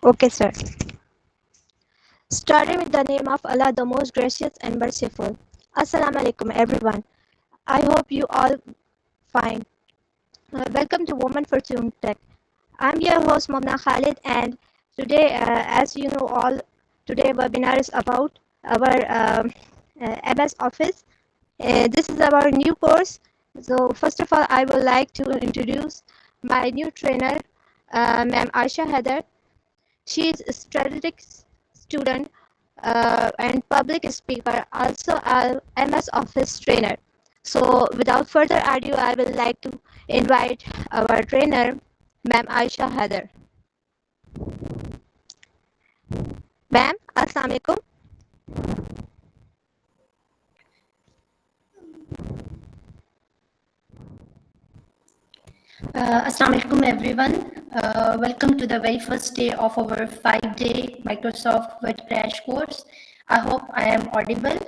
Okay, sir. Starting with the name of Allah, the most gracious and merciful. Assalamu alaikum, everyone. I hope you all fine. Welcome to Women for Tune Tech. I'm your host, Momna Khalid, and today, as you know all, today webinar is about our MS Office. This is our new course. So first of all, I would like to introduce my new trainer, Ma'am Aisha Heather. She is a strategic student and public speaker, also a MS Office trainer. So without further ado, I would like to invite our trainer, Ma'am Aisha Heather. Ma'am, Assalamu alaikum. Assalamu alaikum everyone. Welcome to the very first day of our 5-day Microsoft Word crash course. I hope I am audible.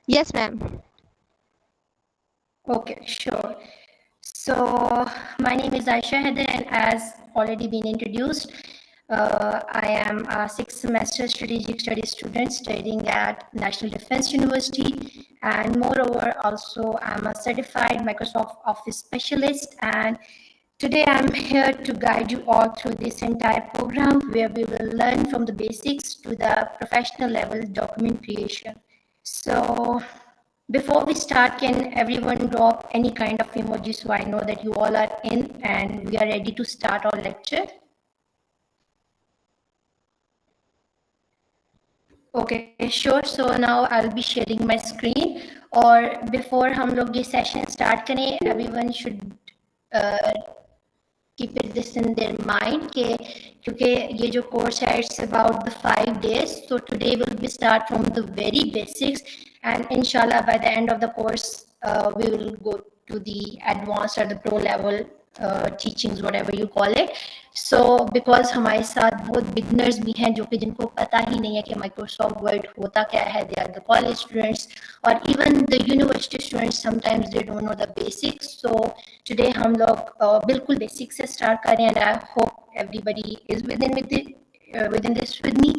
Yes, ma'am. Okay, sure. So my name is Aisha Heather, and as already been introduced, I am a 6th semester strategic studies student studying at National Defense University, and moreover also I'm a certified Microsoft Office specialist, and today I'm here to guide you all through this entire program where we will learn from the basics to the professional level document creation. So before we start, can everyone drop any kind of emoji so I know that you all are in and we are ready to start our lecture? Okay, sure. So now I'll be sharing my screen. Or before हम लोग ये session start करें, everyone should keep it this in their mind कि क्योंकि ये जो course है it's about the 5 days. So today we'll start from the very basics, and inshallah by the end of the course we will go to the advanced or the pro level teachings, whatever you call it. So because हमारे साथ बहुत beginners भी हैं जो कि जिनको पता ही नहीं है कि Microsoft Word होता क्या है, they are the college students or even the university students, sometimes they don't know the basics. So today हम लोग बिल्कुल basic से start करें, and I hope everybody is within this with me.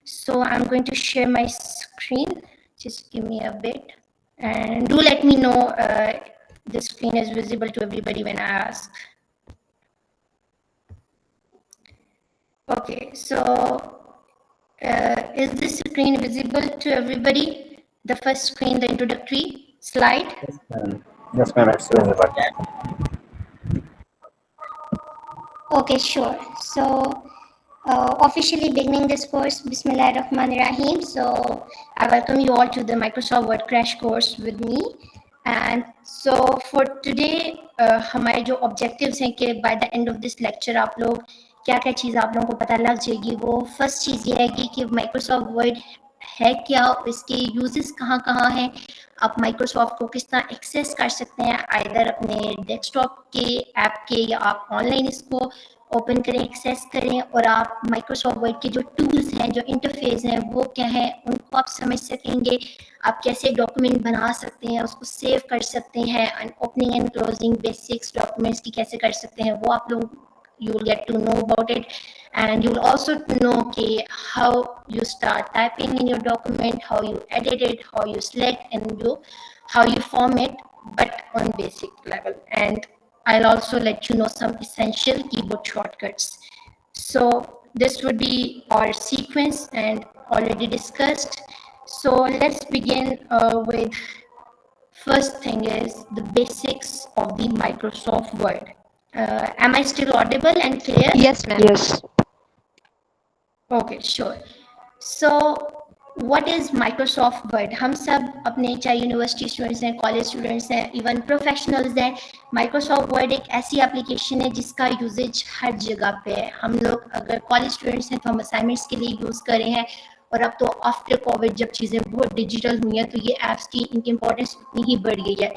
So I'm going to share my screen. Just give me a bit, and do let me know the screen is visible to everybody when I ask. Okay, so is this screen visible to everybody? The first screen, the introductory slide? Yes, ma'am. Yes, ma'am. It's visible. Okay, sure. So officially beginning this course, Bismillahirrahmanirrahim. So I welcome you all to the Microsoft Word crash course with me. And so for today, हमारे जो objectives हैं कि by the end of this lecture आप लोग क्या क्या चीज़ आप लोगों को पता लग जाएगी, वो फर्स्ट चीज़ ये है कि Microsoft Word है क्या, इसके यूजेस कहाँ कहाँ हैं, आप माइक्रोसॉफ्ट को किस तरह एक्सेस कर सकते हैं, आइदर अपने डेस्कटॉप के ऐप के या आप ऑनलाइन इसको ओपन करें, एक्सेस करें, और आप माइक्रोसॉफ्ट वर्ड के जो टूल्स हैं, जो इंटरफेस हैं, वो क्या है, उनको आप समझ सकेंगे, आप कैसे डॉक्यूमेंट बना सकते हैं, उसको सेव कर सकते हैं, and opening and closing basics documents की कैसे कर सकते हैं, वो आप लोग you will get to know about it, and you will also know okay, how you start typing in your document, how you edit it, how you select, and how you format, but on basic level. And I'll also let you know some essential keyboard shortcuts. So this would be our sequence and already discussed. So let's begin with first thing is the basics of the Microsoft Word. Am I still audible and clear? Yes, ma'am. Yes. Okay, sure. So what is Microsoft Word? हम सब अपने चाहे university students हैं, college students हैं, even professionals हैं, Microsoft word एक ऐसी application है जिसका यूजेज हर जगह पे है. हम लोग अगर कॉलेज स्टूडेंट्स हैं तो हम असाइनमेंट्स के लिए यूज़ कर रहे हैं, और अब तो आफ्टर कोविड जब चीज़ें बहुत डिजिटल हुई हैं तो ये ऐप्स की इनकी इम्पोर्टेंस उतनी ही बढ़ गई है.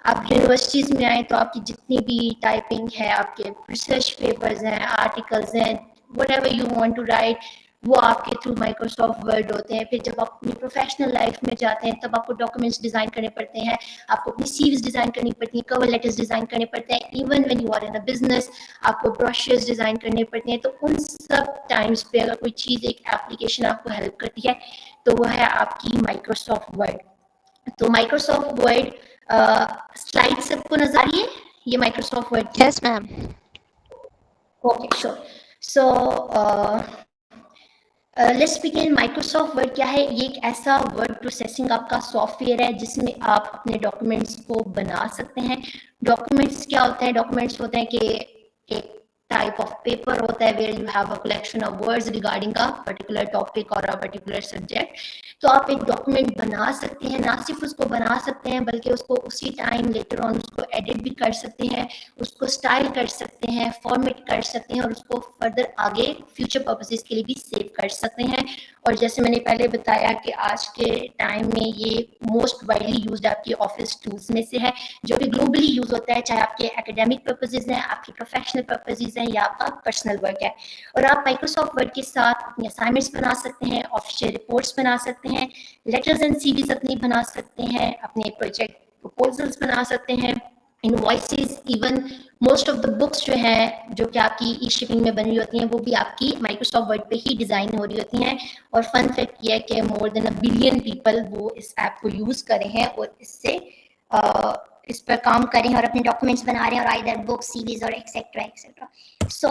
आप यूनिवर्सिटीज़ में आए तो आपकी जितनी भी टाइपिंग है, आपके रिसर्च पेपर्स हैं, आर्टिकल्स हैं, whatever you want to write, वो आपके थ्रू माइक्रोसॉफ्ट वर्ड होते हैं। फिर जब आप अपनी प्रोफेशनल लाइफ में जाते हैं तब आपको डॉक्यूमेंट्स डिजाइन करने पड़ते हैं, आपको अपनी सीवीज डिजाइन करनी पड़ती है, कवर लेटर्स डिजाइन करने पड़ते हैं, even when you are in a business आपको ब्रोशर्स डिजाइन करने पड़ते हैं। तो उन सब टाइम्स पे अगर कोई चीज, एक एप्लीकेशन आपको हेल्प करती है तो वो है आपकी माइक्रोसॉफ्ट वर्ड। तो माइक्रोसॉफ्ट वर्ड स्लाइड सबको नजर आ रही है, ये Microsoft word? Yes ma'am. Okay sure. So let's begin. Microsoft word क्या है? ये एक ऐसा वर्ड प्रोसेसिंग आपका सॉफ्टवेयर है जिसमें आप अपने डॉक्यूमेंट्स को बना सकते हैं। डॉक्यूमेंट्स क्या होते हैं? डॉक्यूमेंट्स होते हैं कि एक टाइप ऑफ पेपर होता है where you have a collection of words regarding a particular topic और अ पर्टिकुलर सब्जेक्ट। तो आप एक डॉक्यूमेंट बना सकते हैं, ना सिर्फ उसको बना सकते हैं बल्कि उसको उसी टाइम लेटर ऑन उसको एडिट भी कर सकते हैं, उसको स्टाइल कर सकते हैं, फॉर्मेट कर सकते हैं और उसको फर्दर आगे फ्यूचर पर्पसेस के लिए भी सेव कर सकते हैं। और जैसे मैंने पहले बताया कि आज के टाइम में ये मोस्ट वाइडली यूज्ड आपके ऑफिस टूल्स में से है, जो कि ग्लोबली यूज होता है, चाहे आपके एकेडमिक पर्पसेस हैं, आपके प्रोफेशनल पर्पसेस हैं या आपका पर्सनल वर्क है। और आप माइक्रोसॉफ्ट वर्ड के साथ अपने असाइनमेंट्स बना सकते हैं, ऑफिशियल रिपोर्ट्स बना सकते हैं, लेटर्स एंड सीवीज अपनी बना सकते हैं, अपने प्रोजेक्ट प्रपोजल्स बना सकते हैं, invoices, even most of the books जो है जो कि आपकी ई शिपिंग में बनी होती हैं वो भी आपकी माइक्रोसॉफ्ट वर्ड पे ही डिजाइन हो रही होती हैं। और फन फैक्ट ये है कि मोर देन 1 बिलियन पीपल वो इस ऐप को यूज करे हैं और इससे इस पर काम कर रहे हैं और अपने डॉक्यूमेंट्स बना रहे हैं, और आइदर बुक्स, सीवीज और etcetera etcetera. So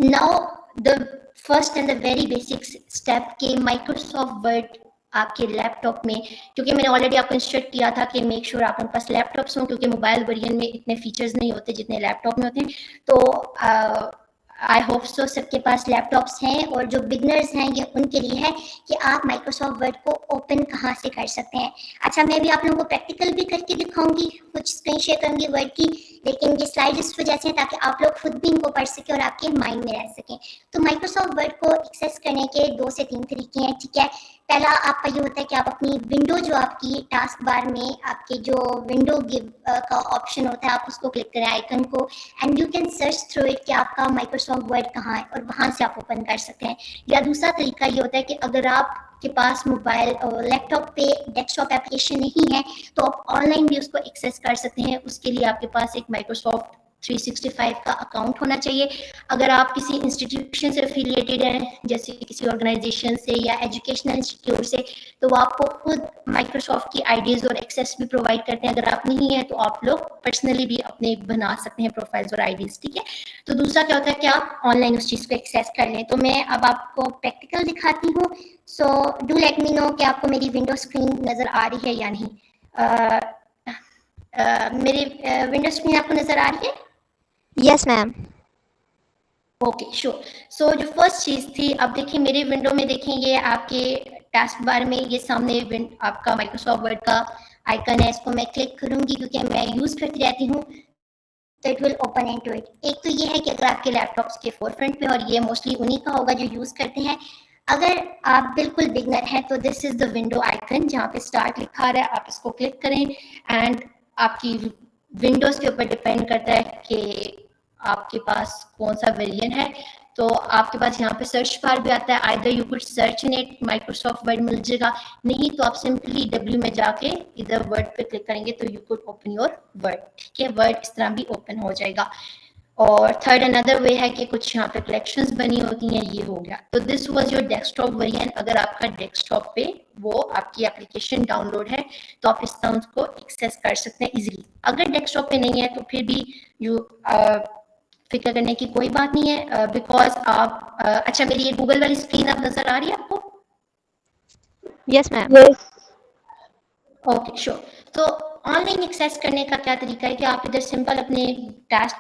now the first and the very basic step के माइक्रोसॉफ्ट वर्ड आपके लैपटॉप में, क्योंकि मैंने ऑलरेडी आपको इंस्ट्रक्ट किया था कि मेक श्योर आपके पास लैपटॉप्स हों, क्योंकि मोबाइल वेरिएंट में इतने फीचर्स नहीं होते जितने लैपटॉप में होते हैं। तो आई होप सो सबके पास लैपटॉप्स हैं, और जो बिगनर्स हैं ये उनके लिए है कि आप माइक्रोसॉफ्ट वर्ड को ओपन कहाँ से कर सकते हैं। अच्छा, मैं भी आप लोगों को प्रैक्टिकल भी करके दिखाऊंगी, कुछ स्क्रीन शेयर करूंगी वर्ड की, लेकिन ये स्लाइड इस वजह से ताकि आप लोग खुद भी इनको पढ़ सकें और आपके माइंड में रह सकें। तो माइक्रोसॉफ्ट वर्ड को एक्सेस करने के 2 से 3 तरीके हैं, ठीक है। पहला आपका ये होता है कि आप अपनी विंडो, जो आपकी टास्क बार में आपके जो विंडो गिव का ऑप्शन होता है, आप उसको क्लिक करें आइकन को, and you can search through it कि आपका माइक्रोसॉफ्ट वर्ड कहाँ है, और वहाँ से आप ओपन कर सकते हैं। या दूसरा तरीका ये होता है कि अगर आपके पास मोबाइल और लैपटॉप पे डेस्कटॉप एप्लीकेशन नहीं है तो आप ऑनलाइन भी उसको एक्सेस कर सकते हैं। उसके लिए आपके पास एक माइक्रोसॉफ्ट 365 का अकाउंट होना चाहिए। अगर आप किसी इंस्टीट्यूशन से एफिलिएटेड हैं, जैसे किसी ऑर्गेनाइजेशन से या एजुकेशनल इंस्टीट्यूट से, तो वो आपको खुद माइक्रोसॉफ्ट की आईडीज और एक्सेस भी प्रोवाइड करते हैं। अगर आप नहीं है तो आप लोग पर्सनली भी अपने बना सकते हैं प्रोफाइल्स और आईडीज, ठीक है। तो दूसरा क्या होता है कि आप ऑनलाइन उस चीज़ को एक्सेस कर लें। तो मैं अब आपको प्रैक्टिकल दिखाती हूँ। So do let me know कि आपको मेरी विंडो स्क्रीन नज़र आ रही है या नहीं। मेरी विंडो स्क्रीन आपको नज़र आ रही है? Yes ma'am. Okay sure. So जो फर्स्ट चीज़ थी, अब देखिए मेरे विंडो में, देखें ये आपके टास्क बार में ये सामने आपका माइक्रोसॉफ्ट वर्ड का आइकन है। इसको मैं क्लिक करूंगी क्योंकि मैं यूज़ करती रहती हूँ, तो it will open into it. एक तो ये है कि अगर आपके लैपटॉप्स के फोरफ्रंट पे, और ये मोस्टली उन्हीं का होगा जो यूज़ करते हैं। अगर आप बिल्कुल बिगनर हैं तो this is the window icon जहाँ पे स्टार्ट लिखा रहा है, आप इसको क्लिक करें, एंड आपकी विंडोज़ के ऊपर डिपेंड करता है कि आपके पास कौन सा वेरिएंट है। तो आपके पास यहाँ पे सर्च बार भी आता है, either you could search in it, Microsoft Word मिल जाएगा, नहीं तो आप सिंपली डब्ल्यू में जाके इधर वर्ड पे क्लिक करेंगे तो you could open your word, ठीक है। वर्ड इस तरह भी ओपन हो जाएगा। और थर्ड अनदर वे है कि कुछ यहाँ पे कलेक्शंस बनी होती हैं, ये हो गया। तो this was your desktop variant. अगर आपका डेस्कटॉप पे वो आपकी एप्लीकेशन डाउनलोड है तो आप इस तरह उसको एक्सेस कर सकते हैं इजीली। अगर डेस्कटॉप पे नहीं है तो फिर भी यू फिक्र करने की कोई बात नहीं है, बिकॉज आप अच्छा, मेरी ये गूगल वाली स्क्रीन आप नजर आ रही है आपको? Yes ma'am. Okay sure. तो ऑनलाइन एक्सेस करने का क्या तरीका है कि आप इधर सिंपल अपने टास्क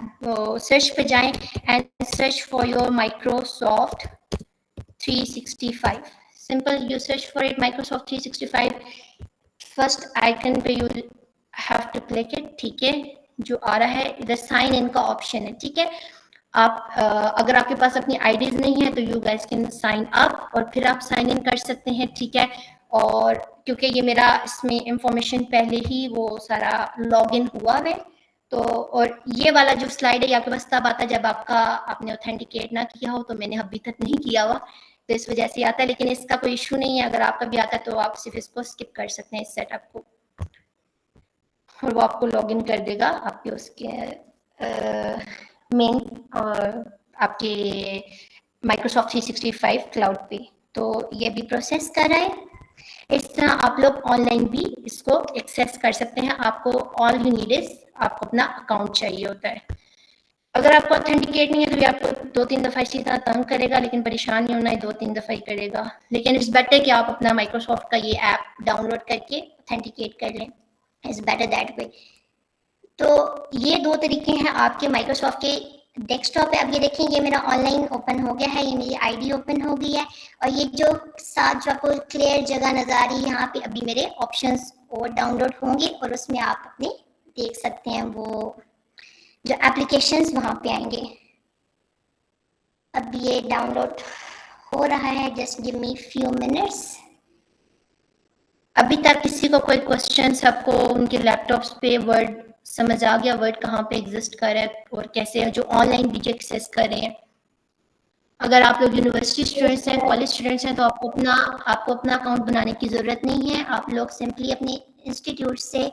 सर्च पे जाएं and search for your Microsoft 365। Simple you search for it Microsoft 365, first icon पे you have to click it, ठीक है। जो आ रहा है इधर साइन इन का ऑप्शन है, ठीक है। आप अगर आपके पास अपनी आईडीज नहीं है तो you guys can sign up और फिर आप साइन इन कर सकते हैं, ठीक है। और क्योंकि ये मेरा इसमें इंफॉर्मेशन पहले ही वो सारा लॉग इन हुआ है, तो और ये वाला जो स्लाइड है आपके पास तब आता है जब आपने ऑथेंटिकेट ना किया हो, तो मैंने अभी तक नहीं किया हुआ, तो इस वजह से आता है, लेकिन इसका कोई इशू नहीं है। अगर आपका भी आता है तो आप सिर्फ इसको स्किप कर सकते हैं इस सेटअप को, और वो आपको लॉगिन कर देगा आपके उसके मेन आपके माइक्रोसॉफ्ट 365 क्लाउड पे। तो ये भी प्रोसेस कर रहा है। इस तरह आप लोग ऑनलाइन भी इसको एक्सेस कर सकते हैं। आपको ऑल यू नीड इज आपको अपना अकाउंट चाहिए होता है। अगर आपको ऑथेंटिकेट नहीं है तो ये आपको 2-3 दफ़ा इसी तरह तंग करेगा, लेकिन परेशान नहीं होना है, 2-3 दफ़ा ही करेगा। लेकिन इट्स बेटर कि आप अपना माइक्रोसॉफ्ट का ये ऐप डाउनलोड करके ऑथेंटिकेट कर लें, इट्स बेटर दैट वे। तो ये 2 तरीके हैं आपके माइक्रोसॉफ्ट के डेस्कटॉप पे। अब ये देखें, ये मेरा ऑनलाइन ओपन हो गया है, ये मेरी आईडी ओपन हो गई है, और ये जो साथ जो आपको क्लियर जगह नजर आ रही है, यहाँ पे अभी मेरे ऑप्शंस और डाउनलोड होंगे, और उसमें आप अपने देख सकते हैं वो जो एप्लीकेशंस वहाँ पे आएंगे। अब ये डाउनलोड हो रहा है, just give me few minutes. अभी तक किसी को कोई क्वेश्चन, सबको उनके लैपटॉप्स पे वर्ड समझ आ गया, वर्ड कहाँ पे एग्जिस्ट कर रहा है और कैसे जो ऑनलाइन भी एक्सेस कर रहे हैं? अगर आप लोग यूनिवर्सिटी स्टूडेंट्स हैं, कॉलेज स्टूडेंट्स हैं, तो आपको अपना अकाउंट बनाने की ज़रूरत नहीं है। आप लोग सिंपली अपने इंस्टीट्यूट से,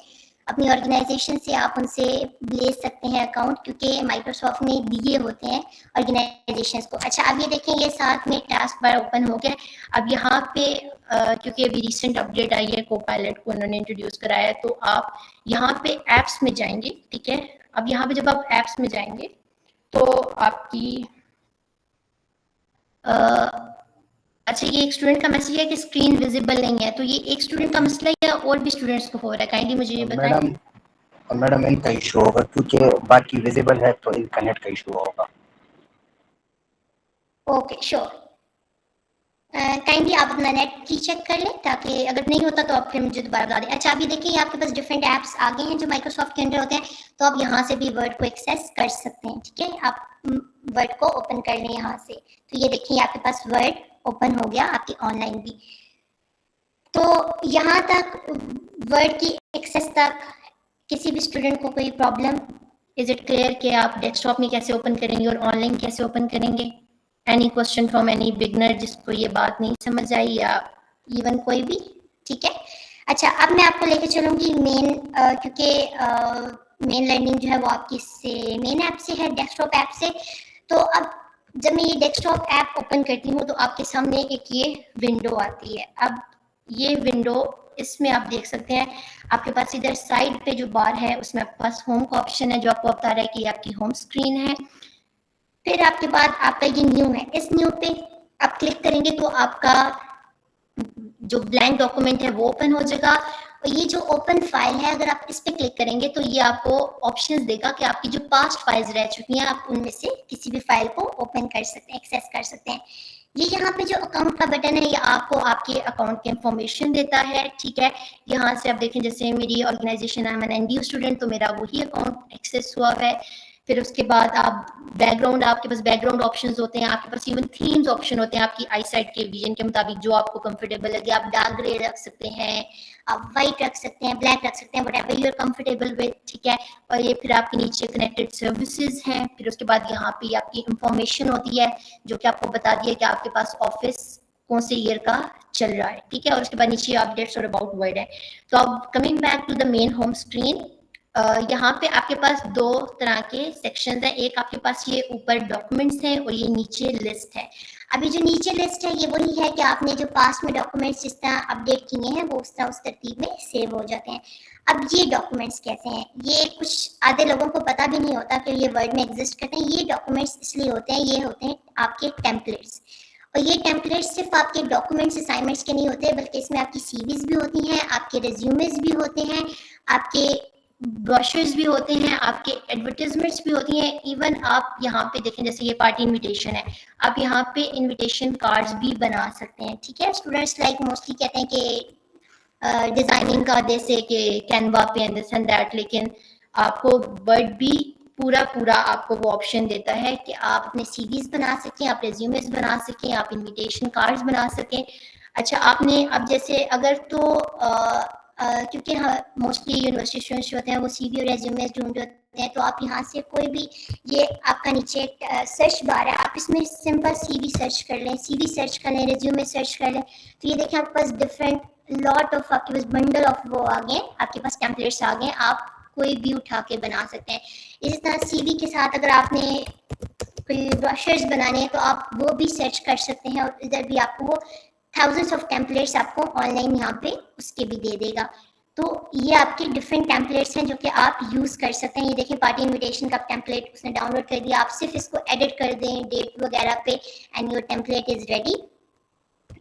अपनी ऑर्गेनाइजेशन से आप उनसे ले सकते हैं अकाउंट, क्योंकि माइक्रोसॉफ्ट ने दिए होते हैं ऑर्गेनाइजेशंस को। अच्छा, अब ये देखें, ये साथ में टास्क बार ओपन हो गया। अब यहाँ पे क्योंकि अभी रिसेंट अपडेट आई है, कोपायलट को उन्होंने इंट्रोड्यूस कराया है, तो आप यहाँ पे एप्स में जाएंगे, ठीक है। अब यहाँ पे जब आप एप्स में जाएंगे तो आपकी अच्छा, ये एक स्टूडेंट का मैसेज है कि स्क्रीन विजिबल नहीं है, तो ये एक स्टूडेंट का मसला है या और भी स्टूडेंट्स को हो रहा है? काइंडली मुझे ये बताएं। मैडम इनका इशू होगा, क्योंकि बाकी विजिबल है तो इनका नेट का इशू होगा। Okay, sure. काइंडली आप अपना नेट की चेक कर लें, ताकि अगर नहीं होता तो आप फिर मुझे दोबारा बता दें। अच्छा, अभी देखिए आपके पास डिफरेंट ऐप्स आ गए हैं जो माइक्रोसॉफ्ट के अंदर होते हैं, तो आप यहाँ से भी वर्ड को एक्सेस कर सकते हैं, ठीक है। आप वर्ड को ओपन कर लें यहाँ से। तो ये देखिए आपके पास वर्ड ओपन हो गया, आपकी ऑनलाइन भी। तो यहाँ तक वर्ड की एक्सेस तक किसी भी स्टूडेंट को कोई प्रॉब्लम? इज इट क्लियर कि आप डेस्कटॉप में कैसे ओपन करेंगे और ऑनलाइन कैसे ओपन करेंगे? Any question from any beginner जिसको ये बात नहीं समझ आई, या इवन कोई भी? ठीक है। अच्छा, अब मैं आपको लेके चलूँगी मेन, क्योंकि मेन लर्निंग जो है वो आपकी से मेन ऐप से है, डेस्कटॉप ऐप से। तो अब जब मैं ये डेस्कटॉप ऐप ओपन करती हूँ तो आपके सामने एक ये विंडो आती है। अब ये विंडो, इसमें आप देख सकते हैं आपके पास इधर साइड पे जो बार है उसमें आपके पास होम का ऑप्शन है, जो आपको बता रहा है कि आपकी होम स्क्रीन है। फिर आपके बाद आपका ये न्यू है, इस न्यू पे आप क्लिक करेंगे तो आपका जो ब्लैंक डॉक्यूमेंट है वो ओपन हो जाएगा। और ये जो ओपन फाइल है, अगर आप इस पे क्लिक करेंगे तो ये आपको ऑप्शंस देगा कि आपकी जो पास्ट फाइल्स रह चुकी हैं आप उनमें से किसी भी फाइल को ओपन कर सकते हैं, एक्सेस कर सकते हैं। ये यहाँ पे जो अकाउंट का बटन है, ये आपको आपके अकाउंट की इंफॉर्मेशन देता है, ठीक है। यहाँ से आप देखें, जैसे मेरी ऑर्गेनाइजेशन है, मैं एनडीयू स्टूडेंट, तो मेरा वही अकाउंट एक्सेस हुआ है। फिर उसके बाद आप बैकग्राउंड, आपके पास बैकग्राउंड ऑप्शंस होते हैं, आपके पास इवन थीम्स ऑप्शन होते हैं, आपकी आई साइट के विजन के मुताबिक जो आपको कंफर्टेबल लगे। आप डार्क ग्रे रख सकते हैं, आप वाइट रख सकते हैं, ब्लैक रख सकते हैं, whatever you are comfortable with, ठीक है। और ये फिर आपके नीचे कनेक्टेड सर्विसेज हैं। फिर उसके बाद यहाँ पे आपकी इंफॉर्मेशन होती है जो कि आपको बता दिया कि आपके पास ऑफिस कौन से ईयर का चल रहा है, ठीक है। और उसके बाद नीचे अपडेट्स और अबाउट वर्ड है। तो अब coming back to the main home screen, यहाँ पे आपके पास 2 तरह के सेक्शंस हैं। एक आपके पास ये ऊपर डॉक्यूमेंट्स हैं और ये नीचे लिस्ट है। अभी जो नीचे लिस्ट है ये वही है कि आपने जो पास्ट में डॉक्यूमेंट्स जिस तरह अपडेट किए हैं वो उस तरतीब में सेव हो जाते हैं। अब ये डॉक्यूमेंट्स कैसे हैं, ये कुछ आधे लोगों को पता भी नहीं होता कि ये वर्ड में एग्जिस्ट करते हैं। ये डॉक्यूमेंट्स इसलिए होते हैं, ये होते हैं आपके टेम्पलेट्स। और ये टेम्पलेट्स सिर्फ आपके डॉक्यूमेंट्स असाइनमेंट्स के नहीं होते, बल्कि इसमें आपकी सीवीज भी होती हैं, आपके रिज्यूमेस भी होते हैं, आपके ब्रोशर्स भी होते हैं, आपके एडवर्टाइजमेंट्स भी होती हैं। इवन आप यहाँ पे देखें, जैसे ये पार्टी इनविटेशन है, आप यहाँ पे इनविटेशन कार्ड्स भी बना सकते हैं, ठीक है। स्टूडेंट्स लाइक मोस्टली कहते हैं कि डिजाइनिंग का जैसे कि कैनवा पे एंड दिस एंड दैट, लेकिन आपको वर्ड भी पूरा आपको वो ऑप्शन देता है कि आप अपने सीवीज बना सकें, आप रेज्यूमेस बना सकें, आप इनविटेशन कार्ड्स बना सकें। अच्छा, आपने अब जैसे अगर तो क्योंकि हाँ मोस्टली यूनिवर्सिटी स्टूडेंट्स जो होते हैं वो सीवी और रेज्यूमे ढूंढ हैं तो आप यहाँ से कोई भी, ये आपका नीचे सर्च बार है, आप इसमें सिंपल CV सर्च कर लें, CV सर्च कर लें, रिज्यूमे सर्च कर लें, तो ये देखें आपके पास डिफरेंट लॉट ऑफ, आपके पास बंडल ऑफ वो आ गए, आपके पास टेम्पलेट्स आ गए, आप कोई भी उठा के बना सकते हैं। इसी तरह CV के साथ अगर आपने कोई ब्रोशर्स बनाने हैं तो आप वो भी सर्च कर सकते हैं, और इधर भी आपको वो थाउजेंड्स ऑफ टेम्पलेट्स आपको ऑनलाइन यहाँ पे उसके भी दे देगा। तो ये आपके डिफरेंट टेम्पलेट्स हैं जो कि आप यूज़ कर सकते हैं। ये देखिए पार्टी इनविटेशन का टेम्पलेट उसने डाउनलोड कर दिया, आप सिर्फ इसको एडिट कर दें डेट वगैरह पे and your template is ready.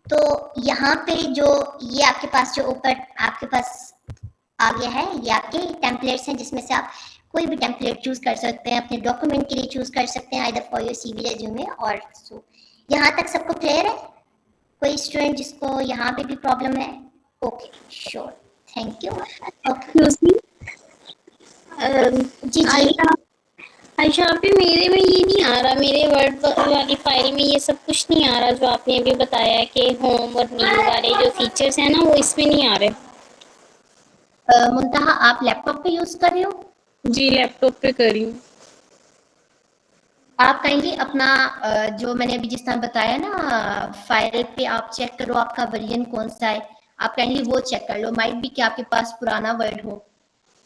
तो यहाँ पे जो ये आपके पास जो ऊपर आपके पास आ गया है, ये आपके टेम्पलेट्स हैं जिसमें से आप कोई भी टेम्पलेट चूज कर सकते हैं, अपने डॉक्यूमेंट के लिए चूज कर सकते हैं, either for your CV resume और सो। यहाँ तक सबको क्लियर है? कोई स्टूडेंट जिसको यहाँ पे भी प्रॉब्लम है? Okay sure, thank you. Okay ji ji Ayesha पे मेरे में ये नहीं आ रहा, मेरे वर्ड वाली फाइल में ये सब कुछ नहीं आ रहा जो आपने अभी बताया है कि होम और न्यू वाले जो फीचर्स हैं ना वो इसमें नहीं आ रहे। मुंतहा आप लैपटॉप पे यूज कर रहे हो? जी लैपटॉप पे कर रही हूँ। आप काइंडली अपना जो मैंने अभी जिस तरह बताया ना फाइल पे आप चेक करो आपका वर्जन कौन सा है, आप काइंडली वो चेक कर लो, माइट भी कि आपके पास पुराना वर्ड हो,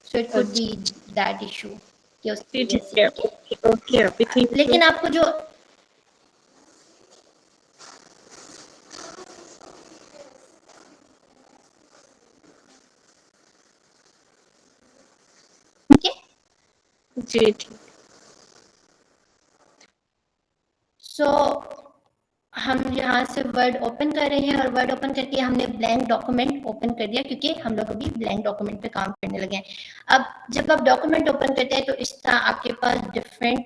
so it could be that issue कि ओके। लेकिन आपको जो जी ठीक। सो हम यहाँ से वर्ड ओपन कर रहे हैं और वर्ड ओपन करके हमने ब्लैंक डॉक्यूमेंट ओपन कर दिया क्योंकि हम लोग अभी ब्लैंक डॉक्यूमेंट पे काम करने लगे हैं। अब जब आप डॉक्यूमेंट ओपन करते हैं तो इस तरह आपके पास डिफरेंट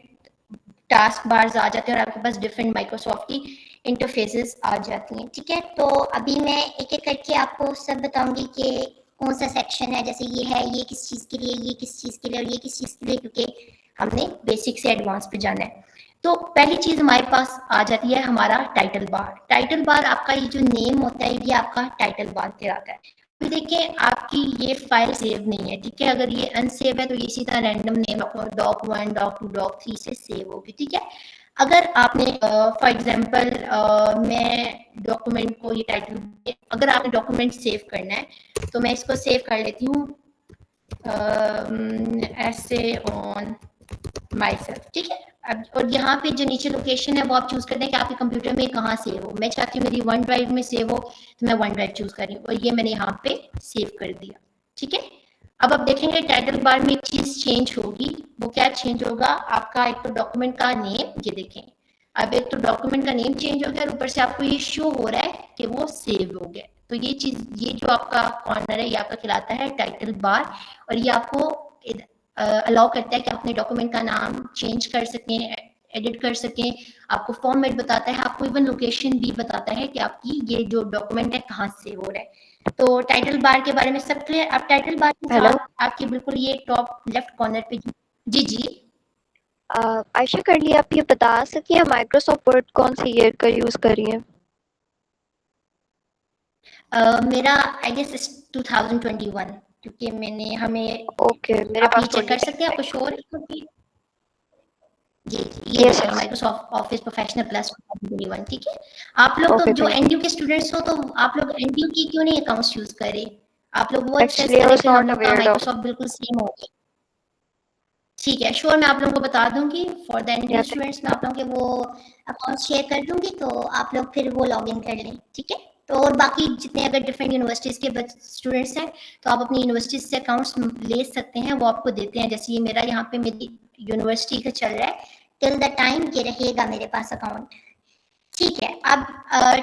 टास्क बार्स आ जाते हैं और आपके पास डिफरेंट माइक्रोसॉफ्ट की इंटरफेसेस आ जाती हैं। ठीक है, तो अभी मैं एक एक करके आपको सब बताऊंगी कि कौन सा सेक्शन है, जैसे ये है, ये किस चीज़ के लिए, ये किस चीज़ के लिए और ये किस चीज़ के लिए, क्योंकि हमने बेसिक से एडवांस पे जाना है। तो पहली चीज हमारे पास आ जाती है हमारा टाइटल बार। टाइटल बार आपका ये जो नेम होता है ये आपका टाइटल बार कहलाता है। तो देखिए आपकी ये फाइल सेव नहीं है, ठीक है, अगर ये अनसेव है तो ये इसी तरह रैंडम नेम आपको doc1 doc2 doc3 से सेव होगी। ठीक है, अगर आपने फॉर एग्जांपल मैं डॉक्यूमेंट को ये टाइटल, अगर आपने डॉक्यूमेंट सेव करना है तो मैं इसको सेव कर लेती हूँ ऐसे ऑन माई सेल्फ। ठीक है, अब और यहाँ पे जो नीचे लोकेशन है वो आप चूज करते हैं कि आपके कंप्यूटर में कहाँ सेव हो। मैं चाहती हूँ मेरी वन ड्राइव में सेव हो तो मैं वन ड्राइव चूज कर रही हूँ और ये मैंने यहाँ पे सेव कर दिया। ठीक है, अब आप देखेंगे टाइटल बार में एक चीज चेंज होगी। वो क्या चेंज होगा? आपका एक तो डॉक्यूमेंट का नेम, ये देखें, अब एक तो डॉक्यूमेंट का नेम चेंज हो गया और ऊपर से आपको ये शो हो रहा है कि वो सेव हो गया। तो ये चीज, ये जो आपका कॉर्नर है ये आपका कहलाता है टाइटल बार, और ये आपको अलाउ करता है कि अपने डॉक्यूमेंट का नाम चेंज कर सकें, एडिट कर सकें, आपको फॉर्मेट बताता है, आपको इवन लोकेशन भी बताता है कि आपकी ये जो डॉक्यूमेंट है कहाँ से हो रहा है। तो टाइटल बार के बारे में सब क्लियर? आप टाइटल बार के साथ आपके बिल्कुल ये टॉप लेफ्ट कॉर्नर पे, जी जी आयशा कर लिया, आप ये बता सकती हैं माइक्रोसॉफ्ट वर्ड कौन सी ईयर का यूज कर रही हैं? मेरा आई गेस 2021, क्योंकि मैंने हमें ओके मेरे आप पास ये चेक कर सकते हैं, आपको शोर जी ये माइक्रोसॉफ्ट ऑफिस प्रोफेशनल प्लस 2021। ठीक है, आप लोग तो जो एनडीयू के स्टूडेंट्स हो तो आप लोग एनडीयू की क्यों नहीं अकाउंट्स यूज करें? आप लोग वो एक्सेस करें कि हम लोग का माइक्रोसॉफ्ट बिल्कुल सेम हो गया। ठीक है, श्योर, मैं आप लोगों को बता दूंगी फॉर द एनडीयू स्टूडेंट्स, मैं आप लोगों के वो अकाउंट शेयर कर दूंगी तो आप लोग फिर वो लॉग इन कर लें। ठीक है, तो और बाकी जितने अगर डिफरेंट यूनिवर्सिटीज के स्टूडेंट्स हैं तो आप अपनी यूनिवर्सिटीज से अकाउंट्स ले सकते हैं, वो आपको देते हैं। जैसे ये मेरा यहाँ पे मेरी यूनिवर्सिटी का चल रहा है, टिल द टाइम ये रहेगा मेरे पास अकाउंट। ठीक है, अब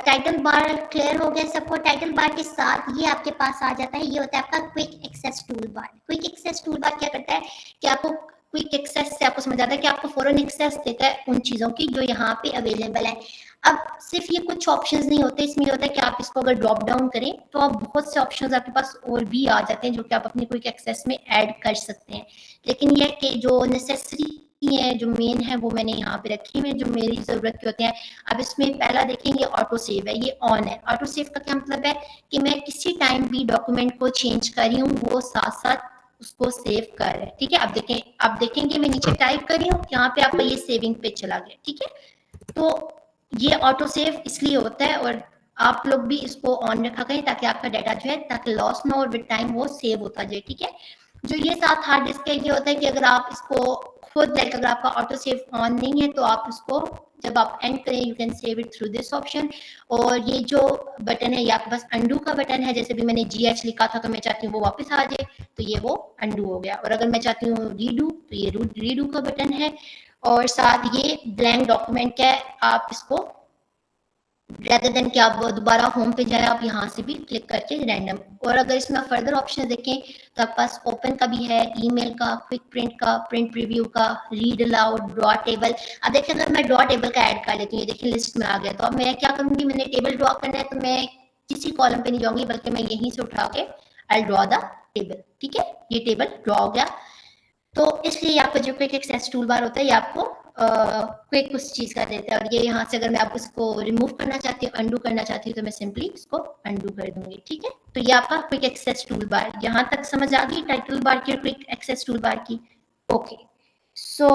टाइटल बार क्लियर हो गया सबको। टाइटल बार के साथ ये आपके पास आ जाता है, ये होता है आपका quick access tool bar. Quick access tool bar क्या करता है कि आपको क्विक एक्सेस से आपको समझ आता है कि आपको फौरन एक्सेस देता है उन चीज़ों की जो यहाँ पे अवेलेबल है। अब सिर्फ ये कुछ ऑप्शंस नहीं होते, इसमें ये होता है कि आप इसको अगर ड्रॉप डाउन करें तो आप बहुत से ऑप्शंस आपके पास और भी आ जाते हैं जो कि आप अपने क्विक एक्सेस में ऐड कर सकते हैं। लेकिन ये कि जो नेसेसरी है, जो मेन है, वो मैंने यहाँ पे रखी हुई है, जो मेरी जरूरत के होते हैं। अब इसमें पहला देखेंगे ऑटो सेव है, ये ऑन है। ऑटो सेव का क्या मतलब है कि मैं किसी टाइम भी डॉक्यूमेंट को चेंज कर रही हूँ वो साथ साथ उसको सेव कर रहे हैं। ठीक है, आप देखेंगे मैं नीचे टाइप कर रही हूँ, यहाँ पे आपका ये सेविंग पे चला गया। ठीक है, तो ये ऑटो सेव इसलिए होता है, और आप लोग भी इसको ऑन रखा करें ताकि आपका डाटा जो है ताकि लॉस ना हो और विद टाइम वो सेव होता जाए। ठीक है, जो ये साथ हार्ड डिस्क है ये होता है कि अगर आप इसको खुद लाइक अगर आपका ऑटो सेव ऑन नहीं है तो आप इसको जब आप एंड करें you can save it through this option. और ये जो बटन है ये आपके पास अंडू का बटन है, जैसे भी मैंने GH लिखा था तो मैं चाहती हूँ वो वापस आ जाए, तो ये वो अंडू हो गया। और अगर मैं चाहती हूँ रीडू तो ये रीडू का बटन है। और साथ ये ब्लैंक डॉक्यूमेंट का है, आप इसको रेदर देन कि आप दोबारा होम पे जाए आप यहाँ से भी क्लिक करके रैंडम। और अगर इसमें फर्दर ऑप्शन देखें तो आपके पास ओपन का भी है, ईमेल का, क्विक प्रिंट का, प्रिंट प्रीव्यू का, रीड अलाउड, ड्रॉ टेबल। अब देखिए अगर मैं ड्रॉ टेबल का ऐड कर लेती हूँ, ये देखिए लिस्ट में आ गया, तो अब मैं क्या करूँगी, मैंने टेबल ड्रॉ करना है तो मैं किसी कॉलम पे नहीं जाऊँगी बल्कि मैं यहीं से उठा के आई ड्रॉ द टेबल। ठीक है, ये टेबल ड्रॉ हो गया। तो इसलिए आपका जो क्विक एक्सेस टूल बार होता है ये आपको क्विक उस चीज का देता है। और ये यहाँ से अगर मैं आपको इसको रिमूव करना चाहती हूँ, अंडू करना चाहती हूँ, तो मैं सिंपली इसको अंडू कर दूंगी। ठीक है, तो ये आपका क्विक एक्सेस टूल बार। यहाँ तक समझ आ गई टाइटल बार की और क्विक एक्सेस टूल बार की? ओके, सो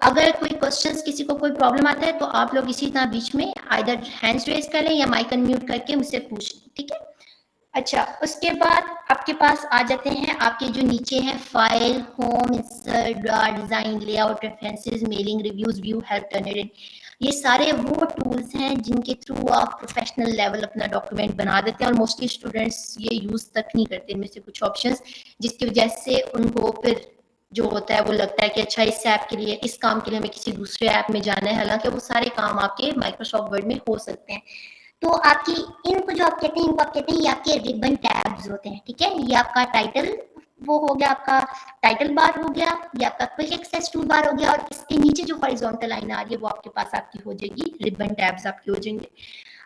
अगर कोई क्वेश्चंस किसी को कोई प्रॉब्लम आता है तो आप लोग इसी तरह बीच में आइदर हैंड्स रेज कर लें या माइक अनम्यूट करके मुझसे पूछ लें। ठीक है, अच्छा, उसके बाद आपके पास आ जाते हैं आपके जो नीचे हैं file, home, insert, draw, design, layout, references, mailing, reviews, view, help, Turner. ये सारे वो टूल्स हैं जिनके थ्रू आप प्रोफेशनल लेवल अपना डॉक्यूमेंट बना देते हैं, और मोस्टली स्टूडेंट्स ये यूज तक नहीं करते इनमें से कुछ ऑप्शंस, जिसकी वजह से उनको फिर जो होता है वो लगता है कि अच्छा इस ऐप के लिए, इस काम के लिए हमें किसी दूसरे ऐप में जाना है, हालांकि वो सारे काम आपके माइक्रोसॉफ्ट वर्ड में हो सकते हैं। तो आपकी इनको जो आप कहते हैं, इनको आप कहते हैं ये आपके रिबन टैब्स होते हैं। ठीक है, ये आपका टाइटल वो हो गया, आपका टाइटल बार हो गया, ये आपका क्विक एक्सेस टूल बार हो गया, और इसके नीचे जो हॉरिजॉन्टल लाइन आ रही है वो आपके पास आपकी हो जाएगी रिबन टैब्स आपकी हो जाएंगे।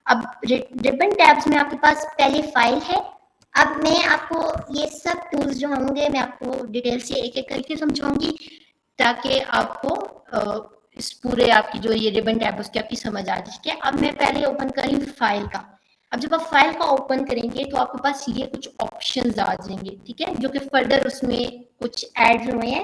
अब रिबन टैब्स में आपके पास पहले फाइल है। अब मैं आपको ये सब टूल्स जो होंगे मैं आपको डिटेल से एक एक करके समझाऊंगी ताकि आपको इस पूरे आपकी जो ये रिबन टैब उसकी आपकी समझ आ जाए। ठीक है, अब मैं पहले ओपन करी फाइल का। अब जब आप फाइल का ओपन करेंगे तो आपके पास ये कुछ ऑप्शंस आ जाएंगे। ठीक है, जो कि फर्दर उसमें कुछ ऐड हुए हैं,